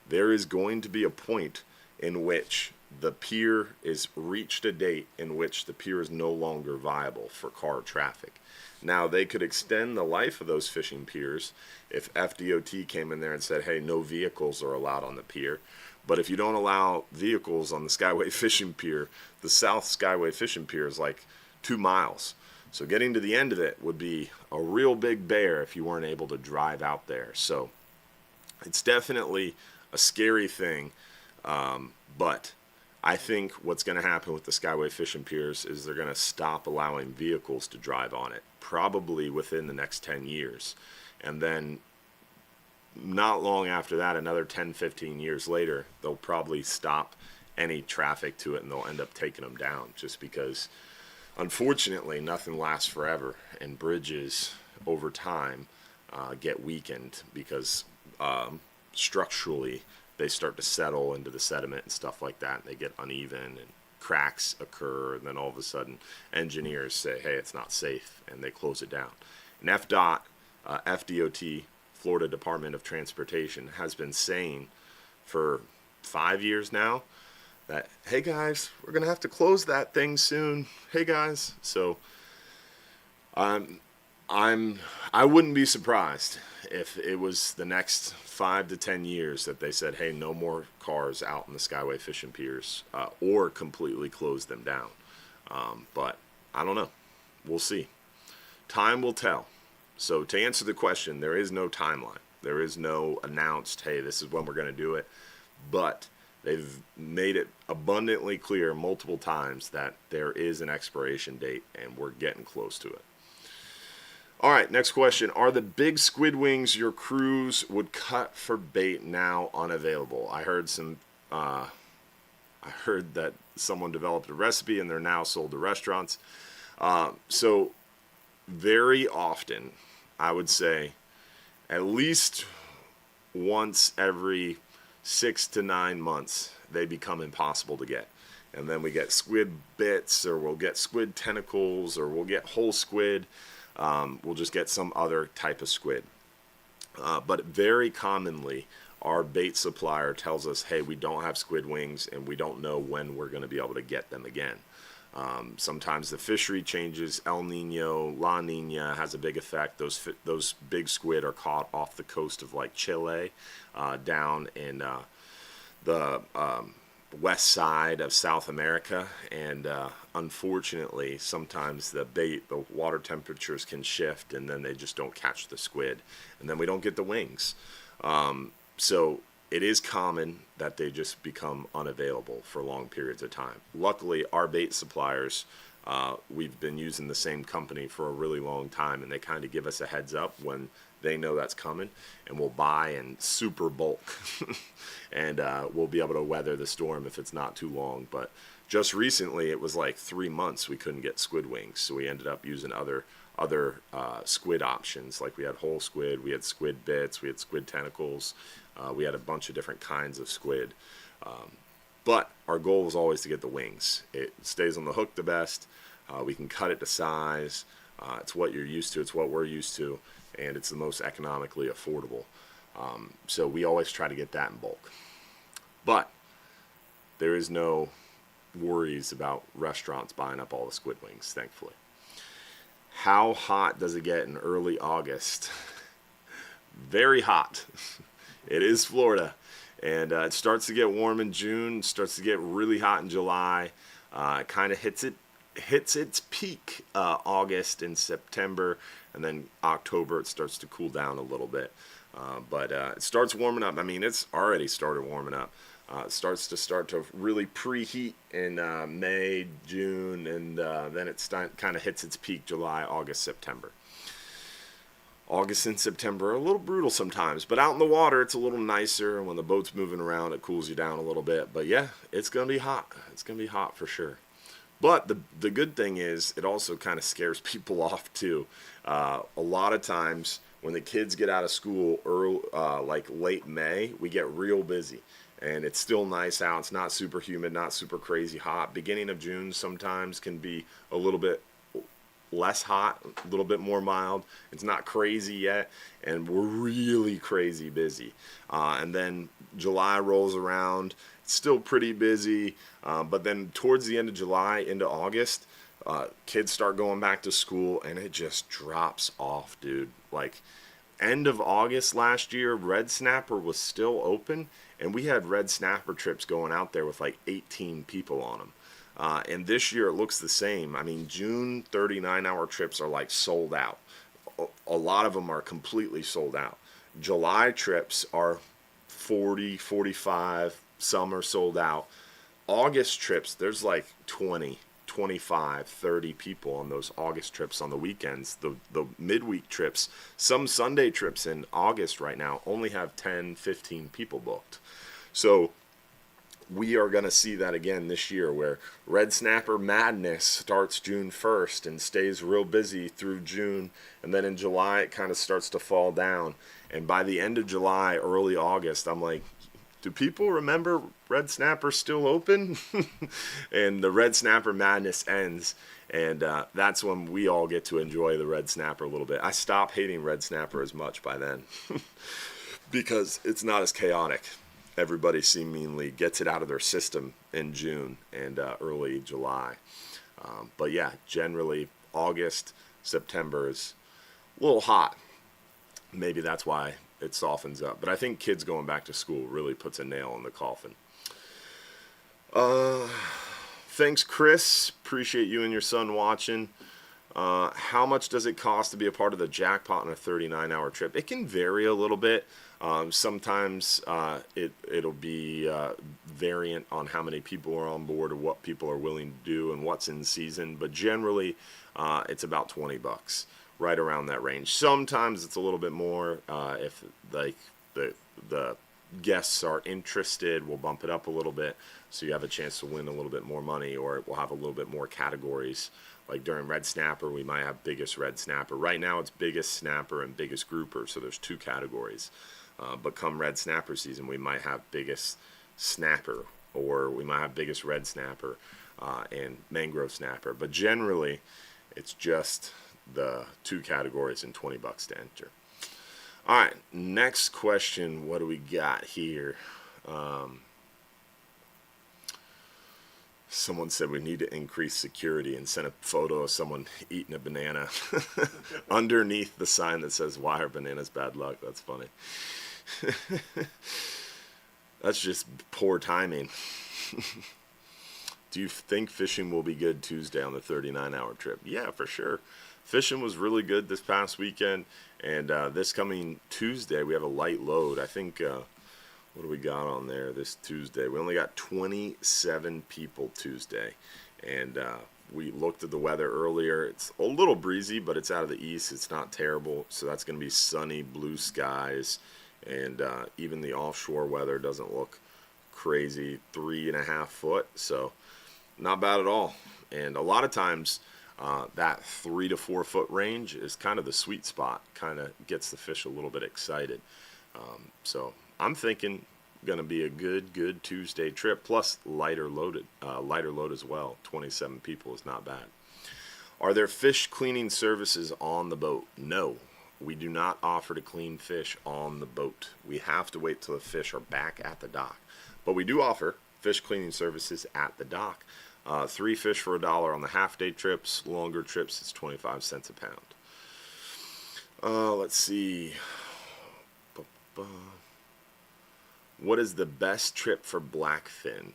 There is going to be a point in which the pier is reached a date in which the pier is no longer viable for car traffic. Now, they could extend the life of those fishing piers if FDOT came in there and said, hey, no vehicles are allowed on the pier. But if you don't allow vehicles on the Skyway Fishing Pier, the South Skyway Fishing Pier is like 2 miles. So getting to the end of it would be a real big bear if you weren't able to drive out there. So it's definitely a scary thing. But I think what's going to happen with the Skyway Fishing Piers is they're going to stop allowing vehicles to drive on it, probably within the next 10 years. And then not long after that, another 10, 15 years later, they'll probably stop any traffic to it, and they'll end up taking them down, just because, unfortunately, nothing lasts forever, and bridges over time get weakened because structurally they start to settle into the sediment and stuff like that, and they get uneven and cracks occur, and then all of a sudden engineers say, hey, it's not safe, and they close it down. And FDOT, Florida Department of Transportation, has been saying for 5 years now that, hey guys, we're going to have to close that thing soon. Hey guys. So I wouldn't be surprised if it was the next 5 to 10 years that they said, hey, no more cars out in the Skyway fishing piers, or completely close them down. But I don't know. We'll see. Time will tell. So to answer the question, there is no timeline. There is no announced, hey, this is when we're going to do it. But they've made it abundantly clear multiple times that there is an expiration date, and we're getting close to it. All right, next question. Are the big squid wings your crews would cut for bait now unavailable? I heard that someone developed a recipe and they're now sold to restaurants. So very often, I would say at least once every 6 to 9 months, they become impossible to get. And then we get squid bits, or we'll get squid tentacles, or we'll get whole squid. We'll just get some other type of squid. But very commonly, our bait supplier tells us, hey, we don't have squid wings, and we don't know when we're going to be able to get them again. Sometimes the fishery changes. El Nino, La Nina has a big effect. Those big squid are caught off the coast of like Chile, down in the west side of South America, and unfortunately sometimes the water temperatures can shift, and then they just don't catch the squid, and then we don't get the wings. So it is common that they just become unavailable for long periods of time. Luckily, our bait suppliers, we've been using the same company for a really long time, and they kind of give us a heads up when they know that's coming, and we'll buy in super bulk, and we'll be able to weather the storm if it's not too long. But just recently, it was like 3 months we couldn't get squid wings, so we ended up using other squid options. Like we had whole squid, we had squid bits, we had squid tentacles, we had a bunch of different kinds of squid. But our goal was always to get the wings. It stays on the hook the best. We can cut it to size. It's what you're used to. It's what we're used to. And it's the most economically affordable. So we always try to get that in bulk. But there is no worries about restaurants buying up all the squid wings, thankfully. How hot does it get in early August? Very hot. It is Florida. And it starts to get warm in June, starts to get really hot in July. It kind of hits its peak August and September, and then October it starts to cool down a little bit. But it starts warming up. I mean, it's already started warming up. It starts to really preheat in May, June, and then it kind of hits its peak July, August, September. August and September are a little brutal sometimes, but out in the water it's a little nicer, and when the boat's moving around it cools you down a little bit. But yeah, it's going to be hot. It's going to be hot for sure. But the good thing is it also kind of scares people off too. A lot of times when the kids get out of school early, like late May, we get real busy. And it's still nice out. It's not super humid, not super crazy hot. Beginning of June sometimes can be a little bit less hot, a little bit more mild. It's not crazy yet, and we're really crazy busy. And then July rolls around. It's still pretty busy, but then towards the end of July into August, kids start going back to school, and it just drops off, dude. Like, end of August last year, Red Snapper was still open, and we had Red Snapper trips going out there with like 18 people on them. And this year it looks the same. I mean, June 39-hour trips are like sold out. A lot of them are completely sold out. July trips are 40, 45, some are sold out. August trips, there's like 20, 25, 30 people on those August trips on the weekends. The midweek trips, some Sunday trips in August right now only have 10, 15 people booked. So we are going to see that again this year, where Red Snapper Madness starts June 1st and stays real busy through June, and then in July it kind of starts to fall down. And by the end of July, early August, I'm like, do people remember Red Snapper still open? And the Red Snapper Madness ends, and that's when we all get to enjoy the Red Snapper a little bit. I stop hating Red Snapper as much by then because it's not as chaotic. everybody seemingly gets it out of their system in June and early July. But yeah, generally August, September is a little hot. Maybe that's why it softens up. But I think kids going back to school really puts a nail in the coffin. Thanks, Chris. Appreciate you and your son watching. How much does it cost to be a part of the jackpot on a 39-hour trip? It can vary a little bit. Sometimes it'll be variant on how many people are on board or what people are willing to do and what's in season. But generally, it's about $20, right around that range. Sometimes it's a little bit more if like the guests are interested. We'll bump it up a little bit so you have a chance to win a little bit more money, or we'll have a little bit more categories. Like during red snapper, we might have biggest red snapper. Right now it's biggest snapper and biggest grouper, so there's 2 categories. But come red snapper season, we might have biggest snapper, or we might have biggest red snapper and mangrove snapper. But generally, it's just the 2 categories and $20 to enter. All right, next question. What do we got here? Someone said we need to increase security and sent a photo of someone eating a banana underneath the sign that says, "Why are bananas bad luck?" That's funny. That's just poor timing. Do you think fishing will be good Tuesday on the 39-hour trip? Yeah, for sure. Fishing was really good this past weekend, and this coming Tuesday we have a light load. I think, what do we got on there this Tuesday? We only got 27 people Tuesday, and we looked at the weather earlier. It's a little breezy, but it's out of the east. It's not terrible, so that's going to be sunny, blue skies, and even the offshore weather doesn't look crazy, 3.5 foot, so not bad at all. And a lot of times that 3 to 4 foot range is kind of the sweet spot, kind of gets the fish a little bit excited. So I'm thinking going to be a good Tuesday trip, plus lighter load as well. 27 people is not bad. Are there fish cleaning services on the boat? No, we do not offer to clean fish on the boat. We have to wait till the fish are back at the dock. But we do offer fish cleaning services at the dock. 3 fish for $1 on the half-day trips. Longer trips, it's 25 cents a pound. Let's see. What is the best trip for blackfin?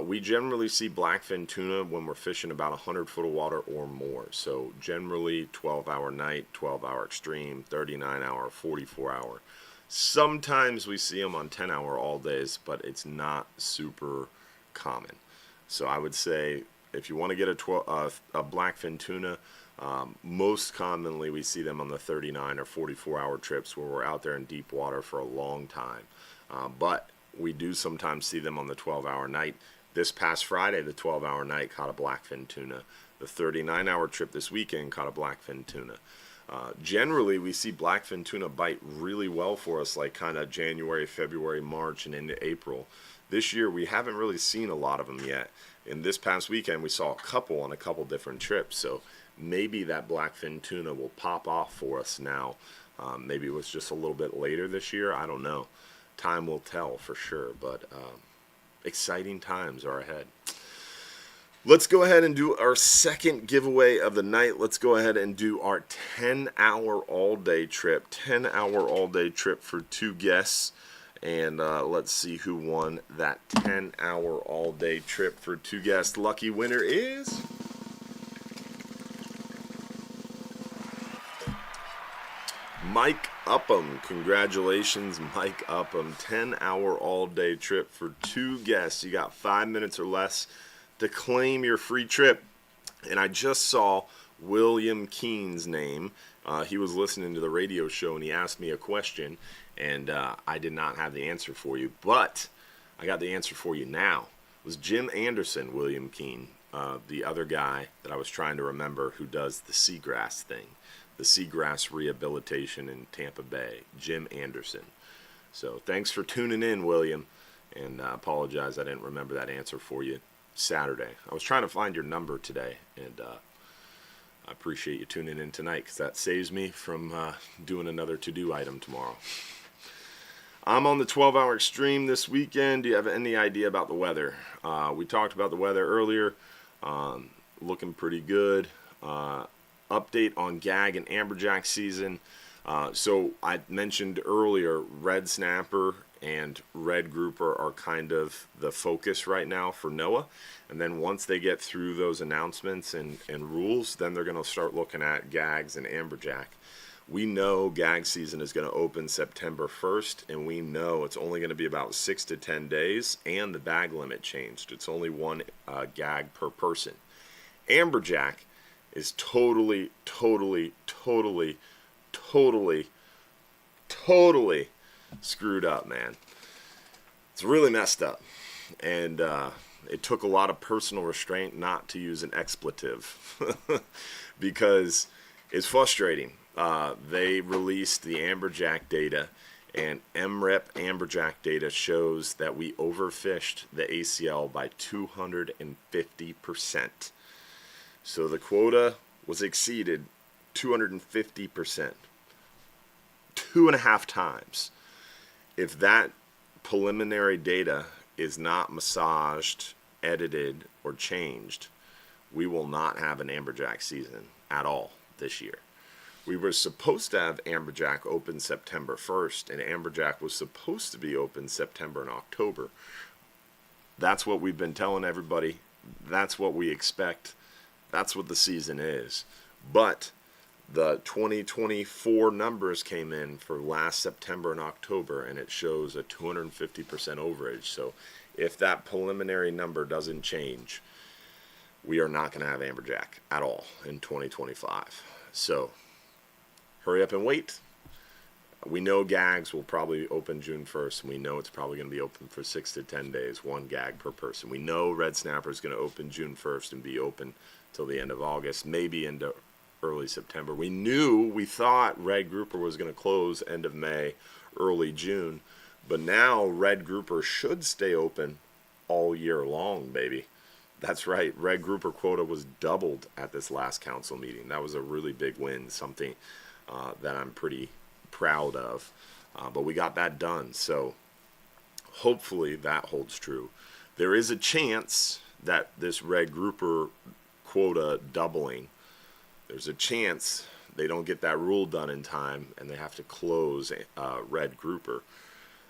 We generally see blackfin tuna when we're fishing about 100 foot of water or more. So generally 12-hour night, 12-hour extreme, 39-hour, 44-hour. Sometimes we see them on 10-hour all days, but it's not super common. So I would say if you want to get a blackfin tuna, most commonly we see them on the 39 or 44-hour trips where we're out there in deep water for a long time. But we do sometimes see them on the 12-hour night. This past Friday, the 12-hour night caught a blackfin tuna. The 39-hour trip this weekend caught a blackfin tuna. Generally, we see blackfin tuna bite really well for us, like kind of January, February, March, and into April. This year, we haven't really seen a lot of them yet. And this past weekend, we saw a couple on a couple different trips. So maybe that blackfin tuna will pop off for us now. Maybe it was just a little bit later this year. I don't know. Time will tell for sure. But exciting times are ahead. Let's go ahead and do our second giveaway of the night. Let's go ahead and do our 10-hour all-day trip. 10-hour all-day trip for 2 guests. And let's see who won that 10-hour all-day trip for 2 guests. Lucky winner is Mike Upham. Congratulations, Mike Upham. 10-hour all-day trip for 2 guests. You got 5 minutes or less to claim your free trip. And I just saw William Keen's name. He was listening to the radio show and he asked me a question, and I did not have the answer for you, but I got the answer for you now. It was Jim Anderson, William Keen, the other guy that I was trying to remember who does the seagrass thing, the seagrass rehabilitation in Tampa Bay, Jim Anderson. So thanks for tuning in, William, and I apologize I didn't remember that answer for you Saturday. I was trying to find your number today, and I appreciate you tuning in tonight because that saves me from doing another to-do item tomorrow. I'm on the 12-hour extreme this weekend. Do you have any idea about the weather? We talked about the weather earlier. Looking pretty good. Update on gag and amberjack season. So I mentioned earlier, red snapper and red grouper are kind of the focus right now for NOAA. And then once they get through those announcements and rules, then they're going to start looking at gags and amberjack. We know gag season is going to open September 1st, and we know it's only going to be about 6 to 10 days, and the bag limit changed. It's only one gag per person. Amberjack is totally screwed up, man. It's really messed up. And it took a lot of personal restraint not to use an expletive because it's frustrating. They released the amberjack data, and MREP amberjack data shows that we overfished the ACL by 250%. So the quota was exceeded 250%. 2.5 times. If that preliminary data is not massaged, edited, or changed, we will not have an amberjack season at all this year. We were supposed to have amberjack open September 1st, and amberjack was supposed to be open September and October. That's what we've been telling everybody. That's what we expect. That's what the season is. But the 2024 numbers came in for last September and October, and it shows a 250% overage. So if that preliminary number doesn't change, we are not going to have amberjack at all in 2025. So hurry up and wait. We know gags will probably open June 1st, and we know it's probably going to be open for 6 to 10 days, one gag per person. We know red snapper is going to open June 1st and be open till the end of August, maybe into early September. We thought red grouper was going to close end of May, early June, but now red grouper should stay open all year long, baby. That's right, red grouper quota was doubled at this last council meeting. That was a really big win, something that I'm pretty proud of, but we got that done, so hopefully that holds true. There is a chance that this red grouper quota doubling, there's a chance they don't get that rule done in time and they have to close red grouper.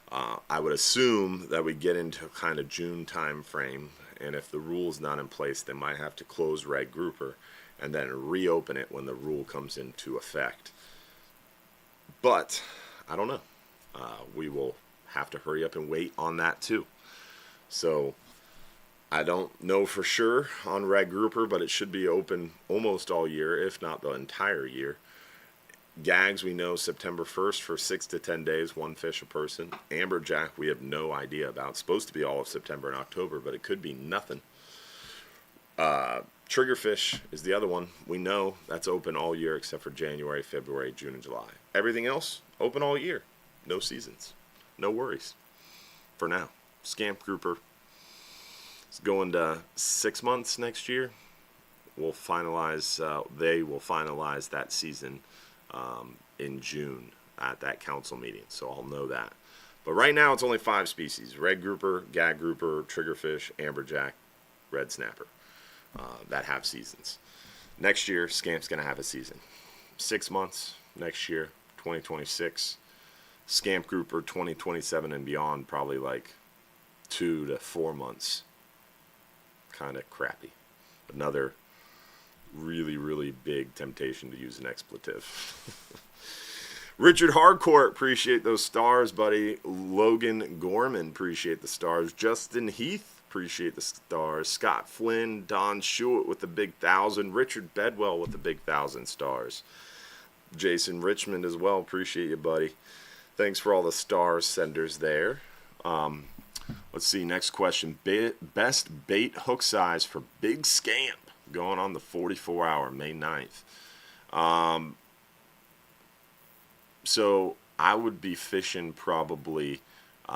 I would assume that we get into kind of June time frame, and if the rule's not in place, they might have to close red grouper and then reopen it when the rule comes into effect. But I don't know. We will have to hurry up and wait on that too. So I don't know for sure on red grouper, but it should be open almost all year, if not the entire year. Gags, we know September 1st for 6 to 10 days, one fish a person. Amberjack, we have no idea about. It's supposed to be all of September and October, but it could be nothing. Triggerfish is the other one. We know that's open all year except for January, February, June, and July. Everything else, open all year. No seasons. No worries. For now. Scamp grouper is going to 6 months next year. We'll finalize, they will finalize that season in June at that council meeting. So I'll know that. But right now it's only 5 species. Red grouper, gag grouper, triggerfish, amberjack, red snapper. That have seasons. Next year, Scamp's going to have a season. 6 months next year, 2026. Scamp grouper 2027 and beyond, probably like 2 to 4 months. Kind of crappy. Another really, really big temptation to use an expletive. Richard Harcourt, appreciate those stars, buddy. Logan Gorman, appreciate the stars. Justin Heath, appreciate the stars. Scott Flynn, Don Schuett with the big 1,000. Richard Bedwell with the big 1,000 stars. Jason Richmond as well, appreciate you, buddy. Thanks for all the star senders there. Let's see, next question. Best bait hook size for big scamp going on the 44-hour, May 9th. So I would be fishing probably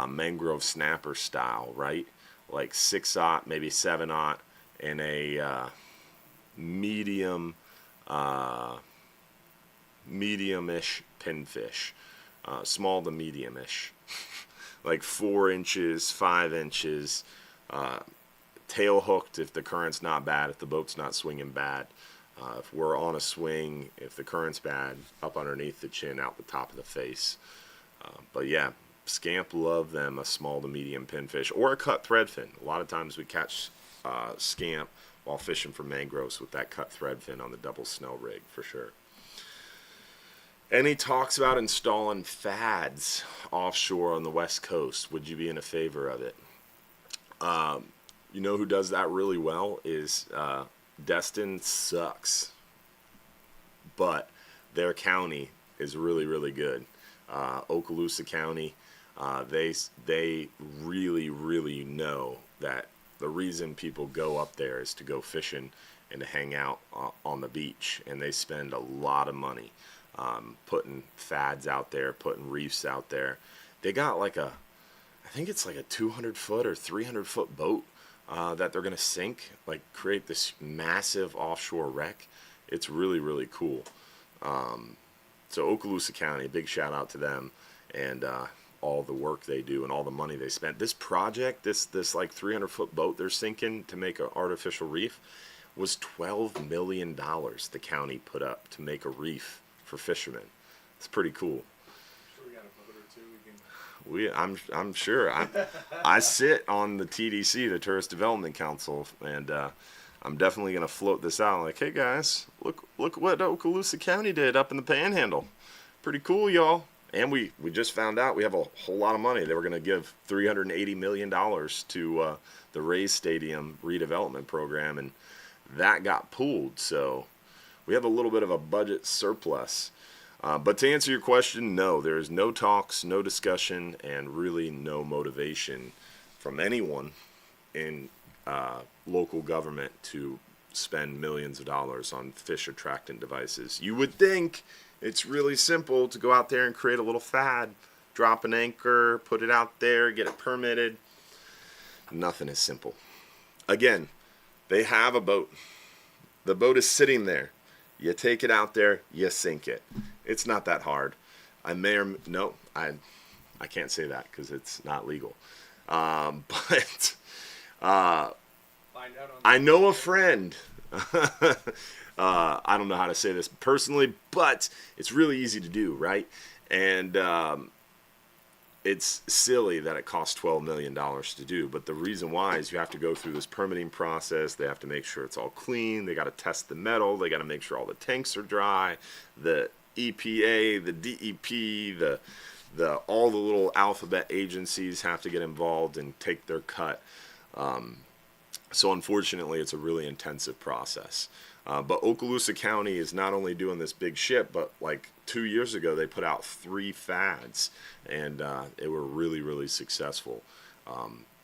mangrove snapper style, right? Like 6/0, maybe 7/0, and a medium, medium-ish pinfish, small to medium-ish. like 4 inches, 5 inches, tail hooked if the current's not bad, if the boat's not swinging bad. If we're on a swing, if the current's bad, up underneath the chin, out the top of the face. But yeah, scamp love them, a small to medium pinfish, or a cut threadfin. A lot of times we catch scamp while fishing for mangroves with that cut threadfin on the double snell rig, for sure. Any talks about installing fads offshore on the West Coast? Would you be in a favor of it? You know who does that really well is Destin sucks, but their county is really, really good. Okaloosa County, they really, really know that the reason people go up there is to go fishing and to hang out on the beach, and they spend a lot of money putting fads out there, putting reefs out there. They got like I think it's like a 200-foot or 300-foot boat that they're going to sink, like create this massive offshore wreck. It's really, really cool. So Okaloosa County, big shout out to them and all the work they do and all the money they spent. This project, this like 300-foot boat they're sinking to make an artificial reef, was $12 million the county put up to make a reef for fishermen. It's pretty cool. I'm sure. I sit on the TDC, the Tourist Development Council, and I'm definitely going to float this out. Like, hey guys, look what Okaloosa County did up in the Panhandle. Pretty cool, y'all. And we just found out we have a whole lot of money. They were going to give $380 million to the Rays Stadium redevelopment program, and that got pulled. So we have a little bit of a budget surplus. But to answer your question, no, there's no talks, no discussion, and really no motivation from anyone in local government to spend millions of dollars on fish attractant devices. You would think it's really simple to go out there and create a little fad, drop an anchor, put it out there, get it permitted. Nothing is simple. Again, they have a boat. The boat is sitting there. You take it out there, you sink it. It's not that hard. I can't say that because it's not legal. But I know a friend. I don't know how to say this personally, but it's really easy to do, right? And it's silly that it costs $12 million to do, but the reason why is you have to go through this permitting process. They have to make sure it's all clean. They got to test the metal. They got to make sure all the tanks are dry. The EPA, the DEP, all the little alphabet agencies have to get involved and take their cut. So unfortunately, it's a really intensive process. But Okaloosa County is not only doing this big ship, but like 2 years ago, they put out 3 fads, and they were really, really successful.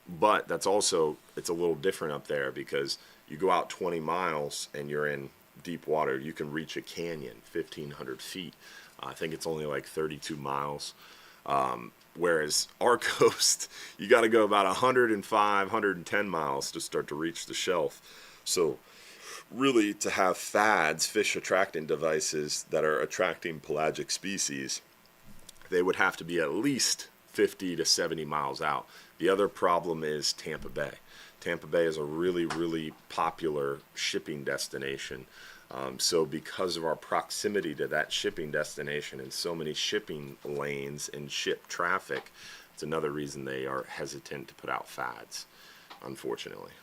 But that's also, it's a little different up there because you go out 20 miles and you're in deep water. You can reach a canyon, 1,500 feet. I think it's only like 32 miles. Whereas our coast, you got to go about 105, 110 miles to start to reach the shelf. So really, to have fads, fish attracting devices that are attracting pelagic species, they would have to be at least 50 to 70 miles out. The other problem is Tampa Bay. Tampa Bay is a really, really popular shipping destination. So because of our proximity to that shipping destination and so many shipping lanes and ship traffic, it's another reason they are hesitant to put out fads, unfortunately.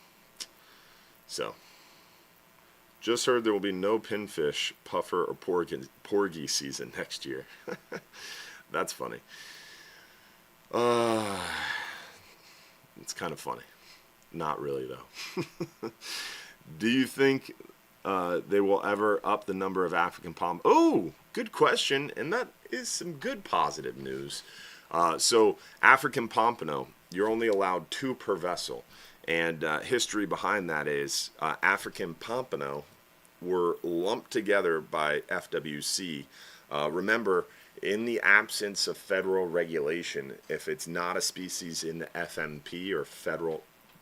So, just heard there will be no pinfish, puffer, or porgy season next year. That's funny. It's kind of funny. Not really, though. Do you think they will ever up the number of African pompano? Oh, good question, and that is some good positive news. So African pompano, you're only allowed 2 per vessel, and history behind that is African pompano were lumped together by FWC. Remember, in the absence of federal regulation, if it's not a species in the FMP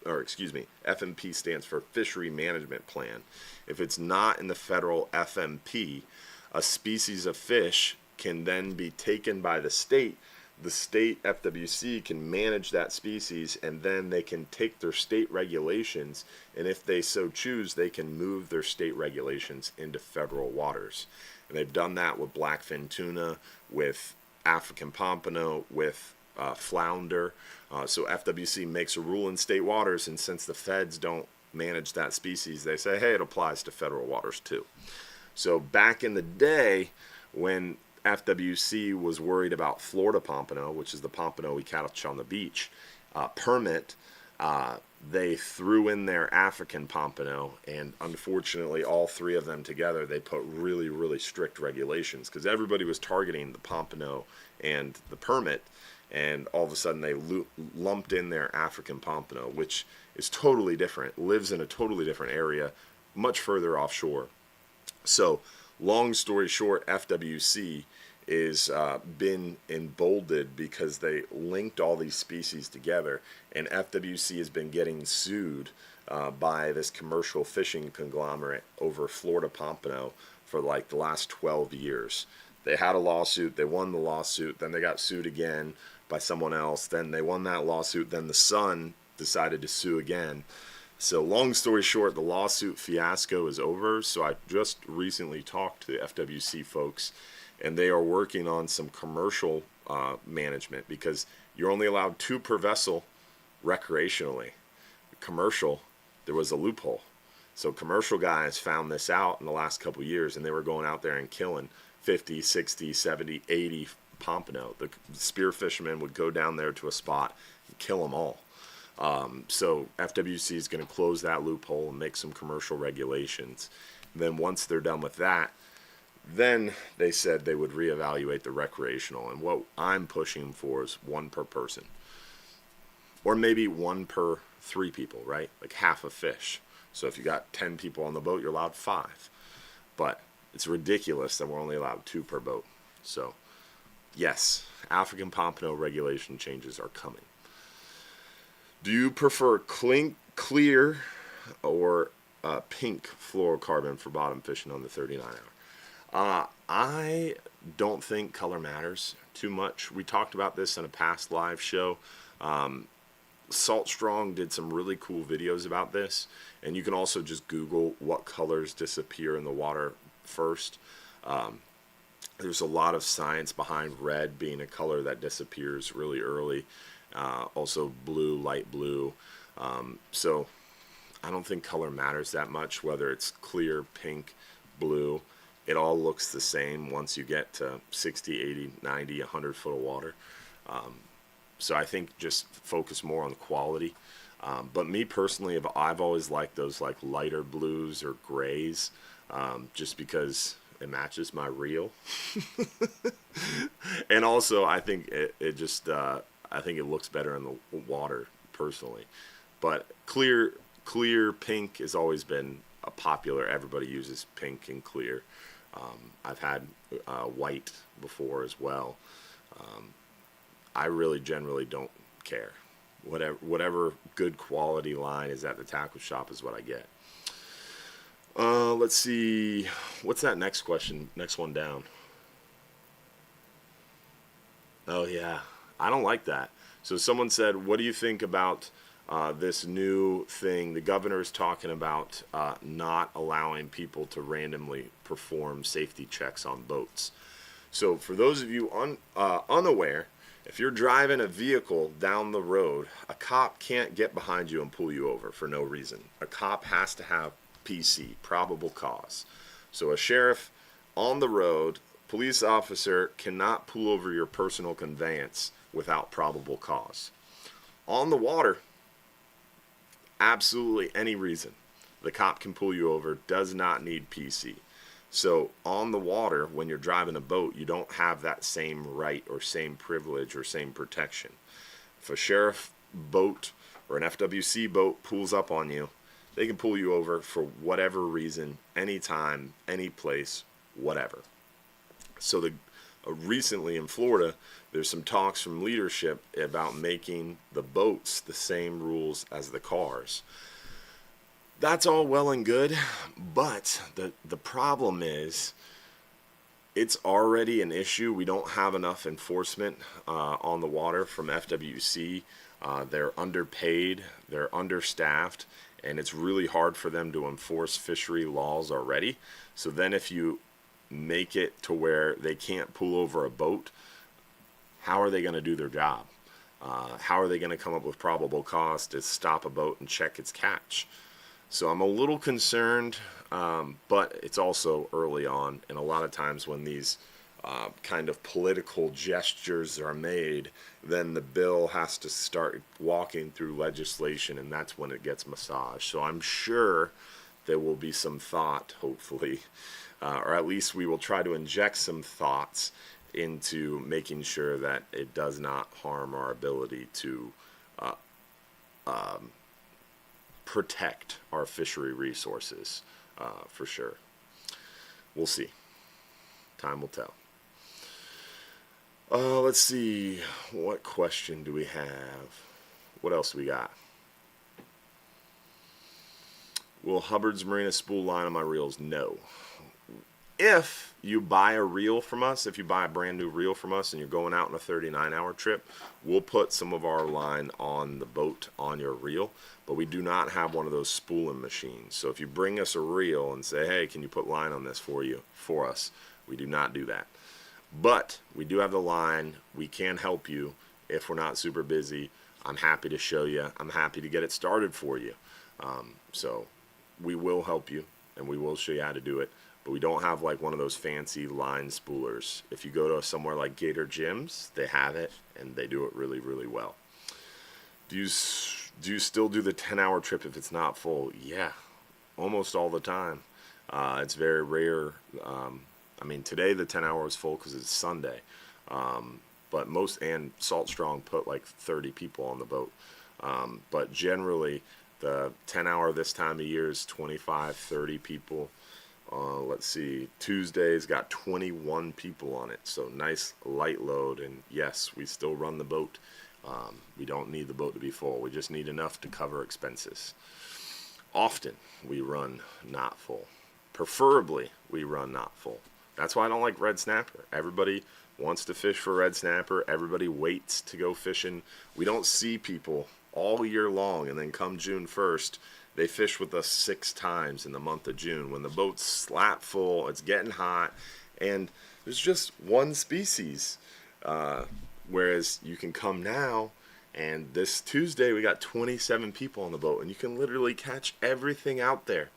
FMP stands for Fishery Management Plan. If it's not in the federal FMP, a species of fish can then be taken by the state the state FWC can manage that species, and then they can take their state regulations, and if they so choose, they can move their state regulations into federal waters. And they've done that with blackfin tuna, with African pompano, with flounder. So FWC makes a rule in state waters, and since the feds don't manage that species, they say, hey, it applies to federal waters too. So back in the day, when FWC was worried about Florida pompano, which is the pompano we catch on the beach, permit, they threw in their African pompano, and unfortunately all three of them together, they put really, really strict regulations because everybody was targeting the pompano and the permit, and all of a sudden they lumped in their African pompano, which is totally different, lives in a totally different area, much further offshore. So long story short, FWC is been emboldened because they linked all these species together, and FWC has been getting sued by this commercial fishing conglomerate over Florida pompano for like the last 12 years. They had a lawsuit, they won the lawsuit, then they got sued again by someone else, then they won that lawsuit, then the son decided to sue again. So long story short, the lawsuit fiasco is over. So I just recently talked to the FWC folks, and they are working on some commercial management, because you're only allowed 2 per vessel recreationally. Commercial, there was a loophole. So commercial guys found this out in the last couple of years, and they were going out there and killing 50, 60, 70, 80 pompano. The spear fishermen would go down there to a spot and kill them all. So FWC is going to close that loophole and make some commercial regulations. And then once they're done with that, then they said they would reevaluate the recreational. And what I'm pushing for is 1 per person, or maybe 1 per 3 people, right? Like half a fish. So if you got 10 people on the boat, you're allowed 5. But it's ridiculous that we're only allowed 2 per boat. So yes, African pompano regulation changes are coming. Do you prefer clear or pink fluorocarbon for bottom fishing on the 39 hour? I don't think color matters too much. We talked about this in a past live show. Salt Strong did some really cool videos about this, and you can also just Google what colors disappear in the water first. There's a lot of science behind red being a color that disappears really early. Also blue, light blue. So I don't think color matters that much, whether it's clear, pink, blue. It all looks the same once you get to 60, 80, 90, 100 foot of water. So I think just focus more on quality. But me personally, I've always liked those like lighter blues or grays, just because it matches my reel. And also I think it just I think it looks better in the water personally. But clear pink has always been a popular. Everybody uses pink and clear. I've had white before as well. I really generally don't care. Whatever good quality line is at the tackle shop is what I get. Let's see. What's that next question? Next one down. Oh, yeah. I don't like that. So someone said, what do you think about this new thing? The governor's talking about not allowing people to randomly perform safety checks on boats. So for those of you unaware, if you're driving a vehicle down the road, a cop can't get behind you and pull you over for no reason. A cop has to have PC, probable cause. So a sheriff on the road, police officer cannot pull over your personal conveyance without probable cause. On the water, absolutely any reason. The cop can pull you over, does not need PC. So on the water, when you're driving a boat, you don't have that same right or same privilege or same protection. If a sheriff boat or an FWC boat pulls up on you, they can pull you over for whatever reason, anytime, any place, whatever. So recently in Florida, there's some talks from leadership about making the boats the same rules as the cars. That's all well and good, but the problem is it's already an issue. We don't have enough enforcement on the water from FWC. They're underpaid, they're understaffed, and it's really hard for them to enforce fishery laws already. So then if you make it to where they can't pull over a boat, how are they going to do their job? How are they going to come up with probable cause to stop a boat and check its catch? So I'm a little concerned, but it's also early on, and a lot of times when these kind of political gestures are made, then the bill has to start walking through legislation, and that's when it gets massaged. So I'm sure there will be some thought, hopefully, or at least we will try to inject some thoughts into making sure that it does not harm our ability to protect our fishery resources, for sure. We'll see. Time will tell. Let's see. What question do we have? What else we got? Will Hubbard's Marina spool line on my reels? No. If you buy a reel from us, if you buy a brand new reel from us and you're going out on a 39-hour trip, we'll put some of our line on the boat on your reel, but we do not have one of those spooling machines. So if you bring us a reel and say, hey, can you put line on this for us, we do not do that. But we do have the line. We can help you if we're not super busy. I'm happy to show you. I'm happy to get it started for you. So we will help you, and we will show you how to do it. But we don't have like one of those fancy line spoolers. If you go to somewhere like Gator Gyms, they have it, and they do it really, really well. Do you still do the 10-hour trip if it's not full? Yeah, almost all the time. It's very rare. I mean, today the 10-hour is full because it's Sunday. But and Salt Strong put like 30 people on the boat. But generally, the 10-hour this time of year is 25, 30 people. Let's see, Tuesday's got 21 people on it, so nice light load, and yes, we still run the boat. We don't need the boat to be full. We just need enough to cover expenses. Often, we run not full. Preferably, we run not full. That's why I don't like red snapper. Everybody wants to fish for red snapper. Everybody waits to go fishing. We don't see people all year long, and then come June 1st, they fish with us 6 times in the month of June when the boat's slap full, it's getting hot, and there's just one species. Whereas you can come now, and this Tuesday we got 27 people on the boat, and you can literally catch everything out there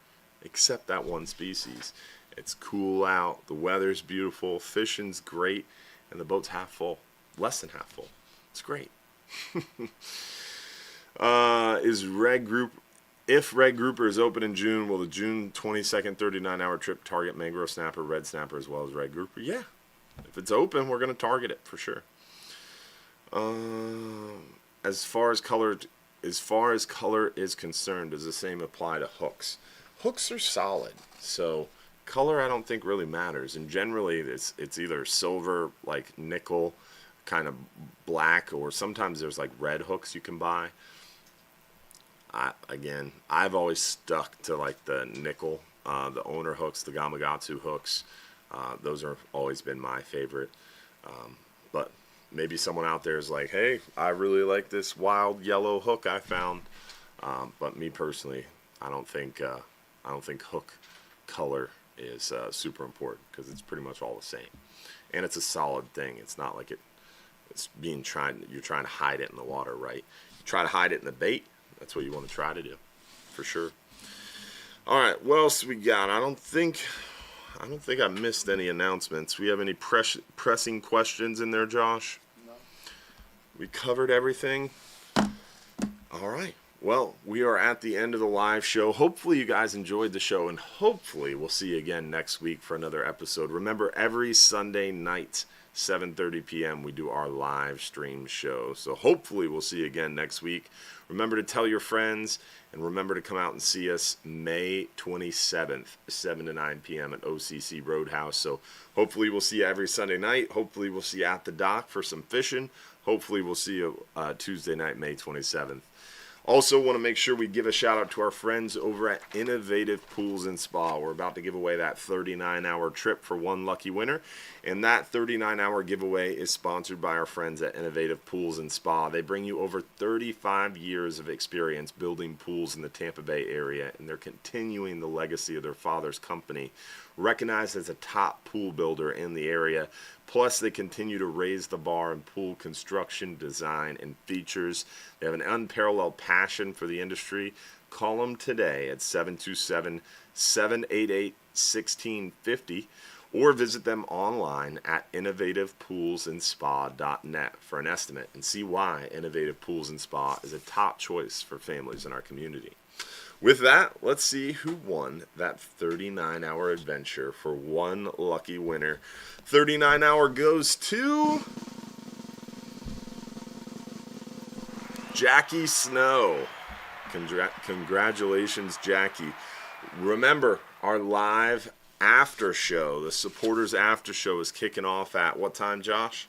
except that one species. It's cool out, the weather's beautiful, fishing's great, and the boat's half full, less than half full. It's great. If red grouper is open in June, will the June 22nd 39-hour trip target mangrove snapper, red snapper, as well as red grouper? Yeah. If it's open, we're going to target it for sure. As far as color is concerned, does the same apply to hooks? Hooks are solid, so color I don't think really matters. And generally, it's either silver, like nickel, kind of black, or sometimes there's like red hooks you can buy. I've always stuck to like the nickel, the owner hooks, the Gamakatsu hooks. Those have always been my favorite. But maybe someone out there is like, hey, I really like this wild yellow hook I found. But me personally, I don't think hook color is super important because it's pretty much all the same, and it's a solid thing. It's not like you're trying to hide it in the water, right? You try to hide it in the bait. That's what you want to try to do, for sure. All right, what else we got? I don't think I missed any announcements. We have any pressing questions in there, Josh? No. We covered everything. All right. Well, we are at the end of the live show. Hopefully you guys enjoyed the show, and hopefully we'll see you again next week for another episode. Remember, every Sunday night, 7:30 p.m., we do our live stream show. So hopefully we'll see you again next week. Remember to tell your friends, and remember to come out and see us May 27th, 7 to 9 p.m. at OCC Roadhouse. So hopefully we'll see you every Sunday night. Hopefully we'll see you at the dock for some fishing. Hopefully we'll see you Tuesday night, May 27th. Also want to make sure we give a shout out to our friends over at Innovative Pools and Spa. We're about to give away that 39-hour trip for one lucky winner. And that 39-hour giveaway is sponsored by our friends at Innovative Pools and Spa. They bring you over 35 years of experience building pools in the Tampa Bay area, and they're continuing the legacy of their father's company, recognized as a top pool builder in the area. Plus, they continue to raise the bar in pool construction, design, and features. They have an unparalleled passion for the industry. Call them today at 727-788-1650 or visit them online at innovativepoolsandspa.net for an estimate and see why Innovative Pools and Spa is a top choice for families in our community. With that, let's see who won that 39-hour adventure for one lucky winner. 39-hour goes to Jackie Snow. Congratulations, Jackie. Remember, our live after show, the supporters after show, is kicking off at what time, Josh?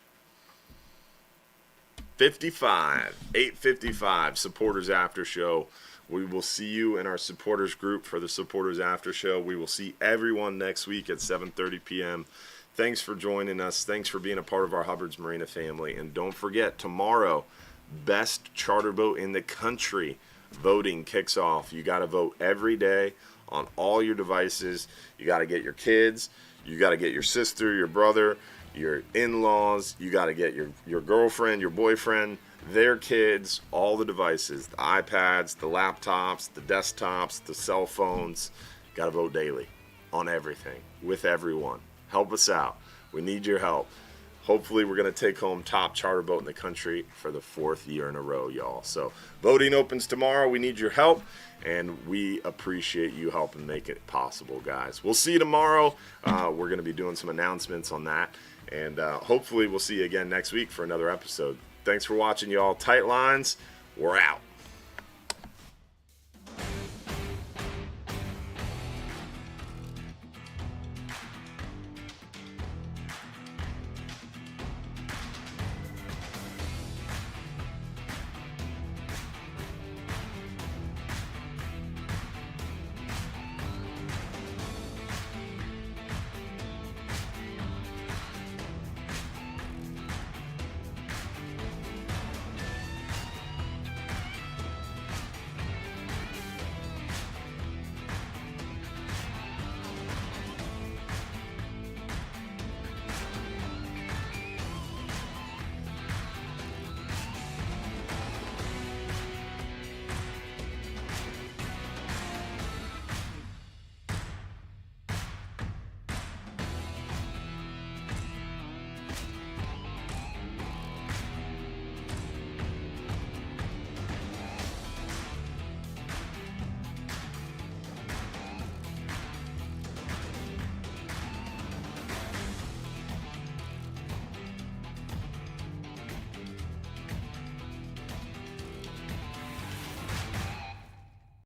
8:55, supporters after show. We will see you in our supporters group for the supporters after show. We will see everyone next week at 7:30 p.m. Thanks for joining us. Thanks for being a part of our Hubbard's Marina family. And don't forget, tomorrow, best charter boat in the country voting kicks off. You got to vote every day on all your devices. You got to get your kids. You got to get your sister, your brother, your in-laws. You got to get your girlfriend, your boyfriend, their kids, all the devices, the iPads, the laptops, the desktops, the cell phones. Got to vote daily on everything with everyone. Help us out. We need your help. Hopefully we're going to take home top charter boat in the country for the 4th year in a row, y'all. So voting opens tomorrow. We need your help, and we appreciate you helping make it possible, guys. We'll see you tomorrow. We're going to be doing some announcements on that, and hopefully we'll see you again next week for another episode. Thanks for watching, y'all. Tight lines. We're out.